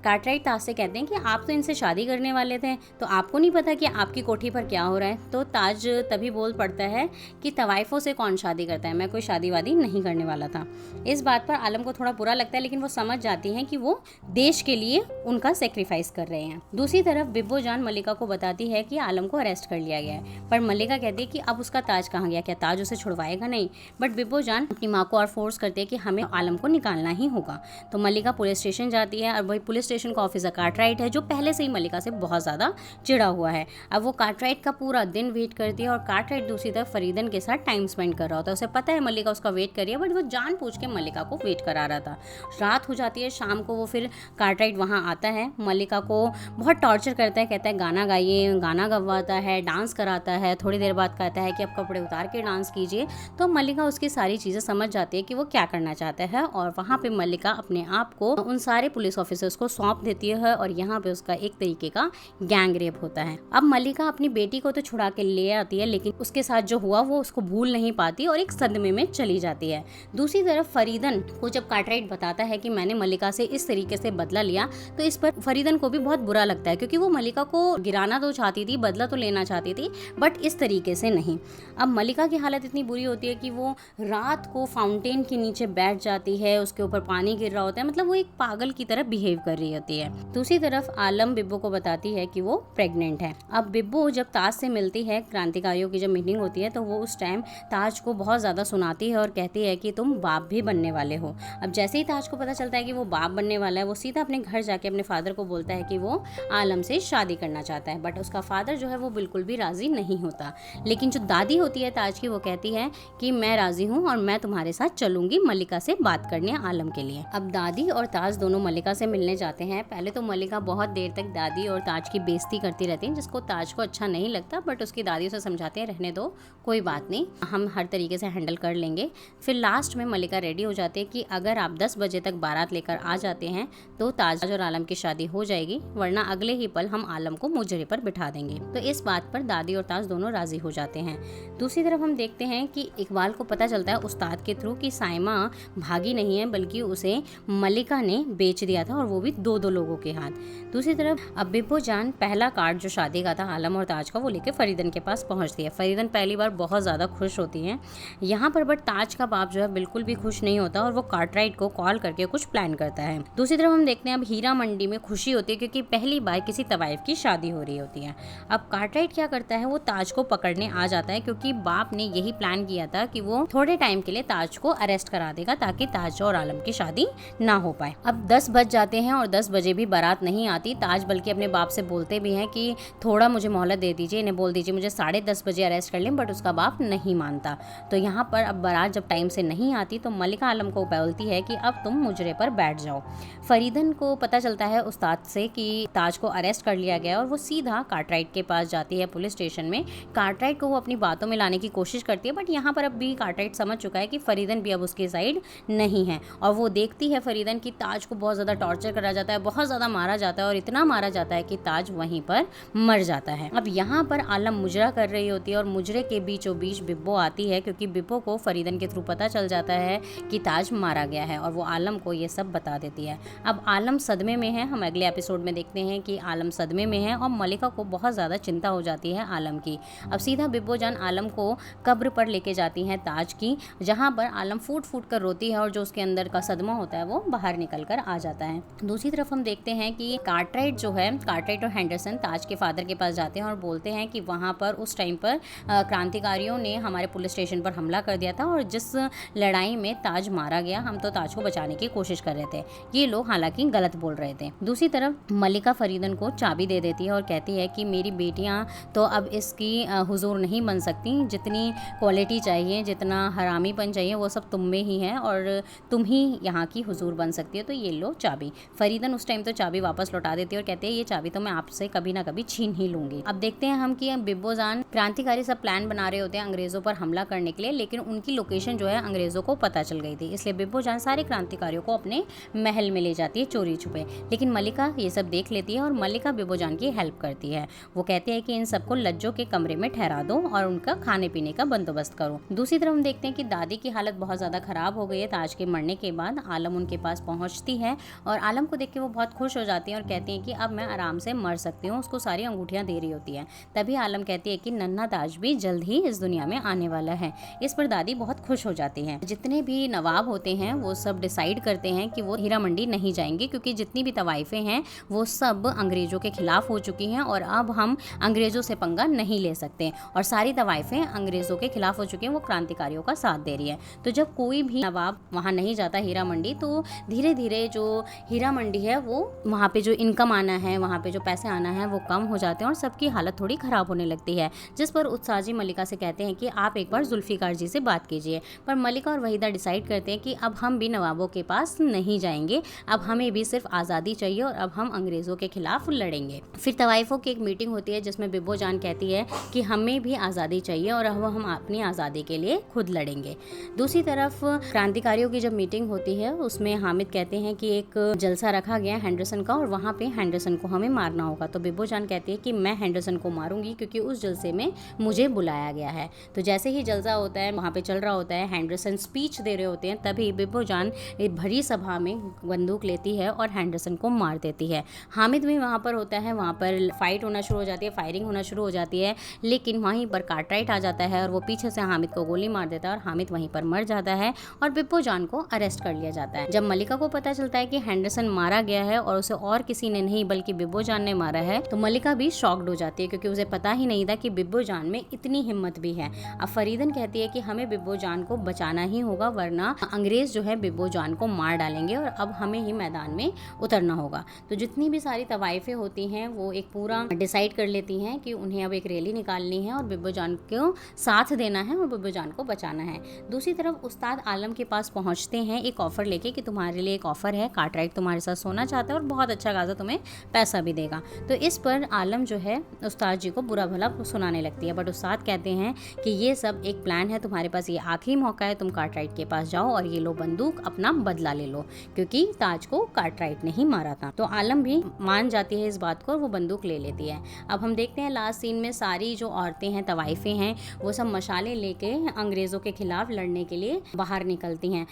कार्टराइट ताज से कहते हैं कि आप तो इनसे शादी करने वाले थे, तो आपको नहीं पता कि आपकी कोठी पर क्या हो रहा है। तो ताज तभी बोल पड़ता है कि तवाइफों से कौन शादी करता है, मैं कोई शादी वादी नहीं करने वाला था। इस बात पर आलम को थोड़ा बुरा लगता है, लेकिन वो समझ जाती हैं कि वो देश के लिए उनका सेक्रीफाइस कर रहे हैं। दूसरी तरफ बिब्बो जान मल्लिका को बताती है कि आलम को अरेस्ट कर लिया गया है, पर मल्लिका कहती है कि अब उसका ताज कहाँ गया, क्या ताज उसे छुड़वाएगा नहीं। बट बिब्बो जान अपनी माँ को और फोर्स करती है कि हमें आलम को निकालना ही होगा। तो मल्लिका पुलिस स्टेशन जाती है और वही पुलिस स्टेशन का ऑफिसर कार्टराइट है, जो पहले से ही मल्लिका से बहुत ज़्यादा चिढ़ा हुआ है। अब वो कार्टराइट का पूरा दिन वेट करती है और कार्टराइट दूसरी तरफ फरीदन के साथ टाइम स्पेंड कर रहा होता है। उसे पता है मल्लिका उसका वेट कर रही है, बट वो जानबूझ के मल्लिका को वेट करा रहा था। रात हो जाती है, शाम को वो फिर कार्टराइट वहाँ आता है, मल्लिका को बहुत टॉर्चर करता है, कहता है गाना गाइए, गाना गवाता है, डांस कराता है। थोड़ी देर बाद कहता है कि अब कपड़े उतार के डांस कीजिए। तो मल्लिका उसकी सारी चीज़ें समझ जाती है कि वो क्या करना चाहता है, और वहाँ पे मल्लिका अपने आप को उन सारे पुलिस ऑफिसर्स को सौंप देती है और यहाँ पे उसका एक तरीके का गैंग रेप होता है। अब मल्लिका अपनी बेटी को तो छुड़ा के ले आती है, लेकिन उसके साथ जो हुआ वो उसको भूल नहीं पाती और एक सदमे में चली जाती है। दूसरी तरफ फरीदन को जब कार्टराइट बताता है कि मैंने मल्लिका से इस तरीके से बदला लिया, तो इस पर फरीदन को भी बहुत बुरा लगता है, क्योंकि वो मल्लिका को गिराना तो चाहती थी, बदला तो लेना चाहती थी, बट इस तरीके से नहीं। अब मल्लिका की हालत इतनी बुरी होती है कि वो रात को फाउंटेन के नीचे बैठ जाती है, उसके ऊपर पानी गिर रहा होता है, मतलब वो एक पागल की तरह बिहेव कर रही होती है। दूसरी तरफ आलम बिब्बो को बताती है कि वो प्रेग्नेंट है। अब बिब्बो जब ताज से मिलती है, क्रांतिकारियों की जब मीटिंग होती है, तो वो उस टाइम ताज को बहुत ज़्यादा सुनाती है और कहती है कि तुम बाप भी बनने वाले हो। अब जैसे ही ताज को पता चलता है कि वो बाप बनने वाला है, वो सीधा अपने घर जाके अपने फादर को बोलता है कि वो आलम से शादी करना चाहता है। बट उसका फादर जो है वो बिल्कुल भी राज़ी नहीं होता। लेकिन जो दादी होती है ताज की, वो कहती है कि मैं राज़ी हूँ और मैं तुम्हारे साथ चलूंगी मल्लिका से बात करने आलम के लिए। अब दादी और ताज दोनों मल्लिका से मिलने जाते हैं। पहले तो मल्लिका बहुत देर तक दादी और ताज की बेइज्जती करती रहती है, जिसको ताज को अच्छा नहीं लगता, बट उसकी दादी उसे समझाते हैं रहने दो, कोई बात नहीं, हम हर तरीके से हैंडल कर लेंगे। फिर लास्ट में मल्लिका रेडी हो जाती है कि अगर आप 10 बजे तक बारात लेकर आ जाते हैं तो ताज और आलम की शादी हो जाएगी, वरना अगले ही पल हम आलम को मुजरे पर बिठा देंगे। तो इस बात पर दादी और ताज दोनों राजी हो जाते हैं। दूसरी तरफ हम देखते हैं कि इकबाल को पता चलता है उस्ताद के थ्रू कि साइमा भागी नहीं है, बल्कि उसे मल्लिका ने बेच दिया था, और वो भी 2-2 लोगों के हाथ। दूसरी तरफ अब बिब्बो जान पहला कार्ड जो शादी का था आलम और ताज का, वो लेके फरीदन के पास पहुंचती है। फरीदन पहली बार बहुत ज़्यादा खुश होती हैं यहाँ पर, बट ताज का बाप जो है बिल्कुल भी खुश नहीं होता और वो कार्टराइट को कॉल करके कुछ प्लान करता है। दूसरी तरफ हम देखते हैं अब हीरा मंडी में खुशी होती है, क्योंकि पहली बार किसी तवाइफ की शादी हो रही होती है। अब कार्टराइट क्या करता है, वो ताज को पकड़ने आ जाता है, क्योंकि बाप ने यही प्लान किया था कि वो थोड़े टाइम के लिए ताज को अरेस्ट करा देगा, ताकि ताज और आलम की शादी ना हो पाए। अब 10 बज जाते हैं और 10 बजे भी बारात नहीं आती। ताज बल्कि अपने बाप से बोलते भी हैं कि थोड़ा मुझे मोहलत दे दीजिए, इन्हें बोल दीजिए मुझे 10:30 बजे अरेस्ट कर लें, बट उसका बाप नहीं मानता। तो यहाँ पर अब बारात जब टाइम से नहीं आती, तो मल्लिका आलम को बोलती है कि अब तुम मुजरे पर बैठ जाओ। फरीदन को पता चलता है उस्ताद से कि ताज को अरेस्ट कर लिया गया, और वो सीधा कार्टराइट के पास जाती है पुलिस स्टेशन में। कार्टराइट को वो अपनी बातों में लाने की कोशिश करती है, बट यहाँ पर अब भी कार्टराइट समझ चुका है कि फरीदन भी अब उसके साइड नहीं है, और वो देखती है फरीदन की ताज को बहुत ज़्यादा टॉर्चर करा जाता है, बहुत ज़्यादा मारा जाता है, और इतना मारा जाता है कि ताज वहीं पर मर जाता है। अब यहाँ पर आलम मुजरा कर रही होती है, और मुजरे के बीचों बीच बिब्बो आती है, क्योंकि बिब्बो को फरीदन के थ्रू पता चल जाता है कि ताज मारा गया है, और वो आलम को ये सब बता देती है। अब आलम सदमे में है, हम अगले एपिसोड में देखते हैं कि आलम सदमे में है, और मल्लिका को बहुत ज़्यादा चिंता हो जाती है आलम की। अब सीधा बिब्बो जान आलम को कब्र पर लेके जाती हैं ताज की, जहाँ पर आलम फूट फूट कर रोती है, और जो उसके अंदर का सदमा होता है वो बाहर निकल कर आ जाता है। दूसरी तरफ हम देखते हैं कि कार्टराइट जो है, कार्टराइट और हेंडरसन ताज के फादर के पास जाते हैं और बोलते हैं कि वहाँ पर उस टाइम पर क्रांतिकारियों ने हमारे पुलिस स्टेशन पर हमला कर दिया था, और जिस लड़ाई में ताज मारा गया, हम तो ताज को बचाने की कोशिश कर रहे थे। ये लोग हालांकि गलत बोल रहे थे। दूसरी तरफ मल्लिका फरीदन को चाबी दे देती है और कहती है कि मेरी बेटियां तो अब इसकी हुजूर नहीं बन सकती, जितनी क्वालिटी चाहिए, जितना हरामीपन चाहिए, वो सब तुम में ही है, और तुम ही यहाँ की हुजूर बन सकती है, तो ये लो चाबी। फरीदन उस टाइम तो चाबी वापस लौटा देती है और कहते हैं ये चाबी तो मैं आपसे कभी ना कभी छीन ही लूंगी। अब देखते हैं हम कि बिब्बो जान क्रांतिकारी सब प्लान बना रहे होते हैं अंग्रेजों पर हमला करने के लिए, लेकिन उनकी लोकेशन जो है अंग्रेजों को पता चल गई थी, इसलिए बिब्बो जान सारे क्रांतिकारियों को अपने महल में ले जाती है चोरी छुपे। लेकिन मल्लिका ये सब देख लेती है, और मल्लिका बिब्बो जान की हेल्प करती है। वो कहते हैं कि इन सबको लज्जो के कमरे में ठहरा दो और उनका खाने पीने का बंदोबस्त करो। दूसरी तरफ हम देखते हैं कि दादी की हालत बहुत ज़्यादा खराब हो गई है ताज के मरने के बाद। आलम उनके पास पहुंचती है और आलम को देख देख के वो बहुत खुश हो जाती हैं और कहती हैं कि अब मैं आराम से मर सकती हूँ। उसको सारी अंगूठियाँ दे रही होती हैं। तभी आलम कहती है कि नन्हा ताज भी जल्द ही इस दुनिया में आने वाला है। इस पर दादी बहुत खुश हो जाती हैं। जितने भी नवाब होते हैं वो सब डिसाइड करते हैं कि वो हीरा मंडी नहीं जाएंगे, क्योंकि जितनी भी तवाइफें हैं वो सब अंग्रेज़ों के खिलाफ हो चुकी हैं और अब हम अंग्रेज़ों से पंगा नहीं ले सकते। और सारी तवाइफें अंग्रेज़ों के खिलाफ हो चुकी हैं, वो क्रांतिकारियों का साथ दे रही है। तो जब कोई भी नवाब वहाँ नहीं जाता हीरा मंडी, तो धीरे धीरे जो हीरा मंडी है वो वहाँ पे जो इनकम आना है, वहाँ पे जो पैसे आना है वो कम हो जाते हैं और सबकी हालत थोड़ी ख़राब होने लगती है। जिस पर उत्साह जी मलिका से कहते हैं कि आप एक बार जुल्फ़िकार जी से बात कीजिए। पर मलिका और वहीदा डिसाइड करते हैं कि अब हम भी नवाबों के पास नहीं जाएंगे, अब हमें भी सिर्फ आज़ादी चाहिए और अब हम अंग्रेज़ों के खिलाफ लड़ेंगे। फिर तवाइफों की एक मीटिंग होती है जिसमें बिब्बो जान कहती है कि हमें भी आज़ादी चाहिए और अब हम अपनी आज़ादी के लिए खुद लड़ेंगे। दूसरी तरफ क्रांतिकारियों की जब मीटिंग होती है उसमें हामिद कहते हैं कि एक जलसा रखा गया हैंडरसन का और वहाँ पे हैंडरसन को हमें मारना होगा। तो बिब्बो जान कहती है कि मैं हैंडरसन को मारूंगी क्योंकि उस जलसे में मुझे बुलाया गया है। तो जैसे ही जलसा होता है, वहाँ पे चल रहा होता है, हैंडरसन स्पीच दे रहे होते हैं, तभी बिब्बो जान एक भरी सभा में बंदूक लेती है और हैंडरसन को मार देती है। हामिद भी वहाँ पर होता है, वहाँ पर फाइट होना शुरू हो जाती है, फायरिंग होना शुरू हो जाती है, लेकिन वहीं पर कार्टराइट आ जाता है और वो पीछे से हामिद को गोली मार देता है और हामिद वहीं पर मर जाता है और बिब्बो जान को अरेस्ट कर लिया जाता है। जब मलिका को पता चलता है कि हैंडरसन मारा गया है और उसे और किसी ने नहीं बल्कि बिब्बो जान ने मारा है, तो मलिका भी शॉक्ड हो जाती है क्योंकि उसे पता ही नहीं था कि बिब्बो जान में इतनी हिम्मत भी है। अब फरीदन कहती है कि हमें बिब्बो जान को बचाना ही होगा, वरना अंग्रेज जो है बिब्बो जान को मार डालेंगे और अब हमें ही मैदान में उतरना होगा। तो जितनी भी सारी तवाइफें होती हैं वो एक पूरा डिसाइड कर लेती हैं कि उन्हें अब एक रैली निकालनी है और बिब्बो जान को साथ देना है और बिब्बो जान को बचाना है। दूसरी तरफ उस्ताद आलम के पास पहुंचते हैं एक ऑफर लेके कि तुम्हारे लिए एक ऑफर है, कार्टराइट तुम्हारे साथ सोना चाहता है और बहुत अच्छा खासा तुम्हें पैसा भी देगा। तो इस पर आलम जो है उस्ताद जी को बुरा भला सुनाने लगती है, बट उस्ताद कहते हैं कि ये सब एक प्लान है, तुम्हारे पास ये आखिरी मौका है, तुम कार्टराइट के पास जाओ और ये लो बंदूक, अपना बदला ले लो, क्योंकि ताज को कार्टराइट ने ही मारा था। तो आलम भी मान जाती है इस बात को और वो बंदूक ले लेती है। अब हम देखते हैं लास्ट सीन में सारी जो औरतें हैं, तवाइफें हैं, वो सब मशाले लेके अंग्रेज़ों के खिलाफ लड़ने के लिए बाहर निकलती हैं।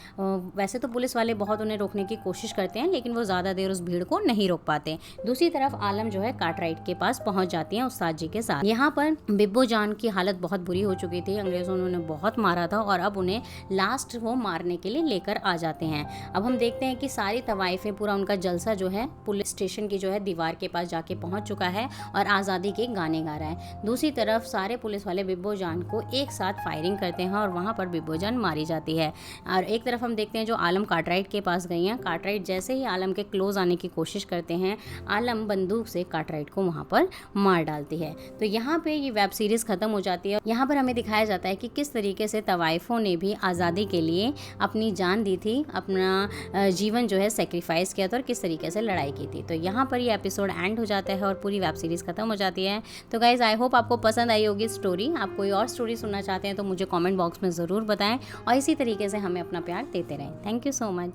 वैसे तो पुलिस वाले बहुत उन्हें रोकने की कोशिश करते हैं, लेकिन वो ज़्यादा देर उस भीड़ को नहीं रोक पाते। दूसरी तरफ आलम जो है कार्टराइट के पास पहुंच जाती हैं उस्ताद जी के साथ। यहाँ पर बिब्बो जान की हालत बहुत बुरी हो चुकी थी, अंग्रेज़ों ने उन्हें बहुत मारा था और अब उन्हें लास्ट वो मारने के लिए लेकर आ जाते हैं। अब हम देखते हैं कि सारी तवाइफें, पूरा उनका जलसा जो है पुलिस स्टेशन की जो है दीवार के पास जाके पहुंच चुका है और आज़ादी के गाने गा रहा है। दूसरी तरफ सारे पुलिस वाले बिब्बो जान को एक साथ फायरिंग करते हैं और वहाँ पर बिब्बो जान मारी जाती है। और एक तरफ हम देखते हैं जो आलम कार्टराइट के पास गई हैं, कार्टराइट जैसे ही आलम के क्लोज आने की कोशिश करते हैं, आलम बंदूक से कार्टराइट को वहाँ पर मार डालती है। तो यहाँ पे ये वेब सीरीज़ ख़त्म हो जाती है। यहाँ पर हमें दिखाया जाता है कि किस तरीके से तवाइफों ने भी आज़ादी के लिए अपनी जान दी थी, अपना जीवन जो है सेक्रीफाइस किया था और किस तरीके से लड़ाई की थी। तो यहाँ पर ये एपिसोड एंड हो जाता है और पूरी वेब सीरीज़ ख़त्म हो जाती है। तो गाइज़, आई होप आपको पसंद आई होगी स्टोरी। आप कोई और स्टोरी सुनना चाहते हैं तो मुझे कमेंट बॉक्स में ज़रूर बताएं और इसी तरीके से हमें अपना प्यार देते रहें। Thank you so much.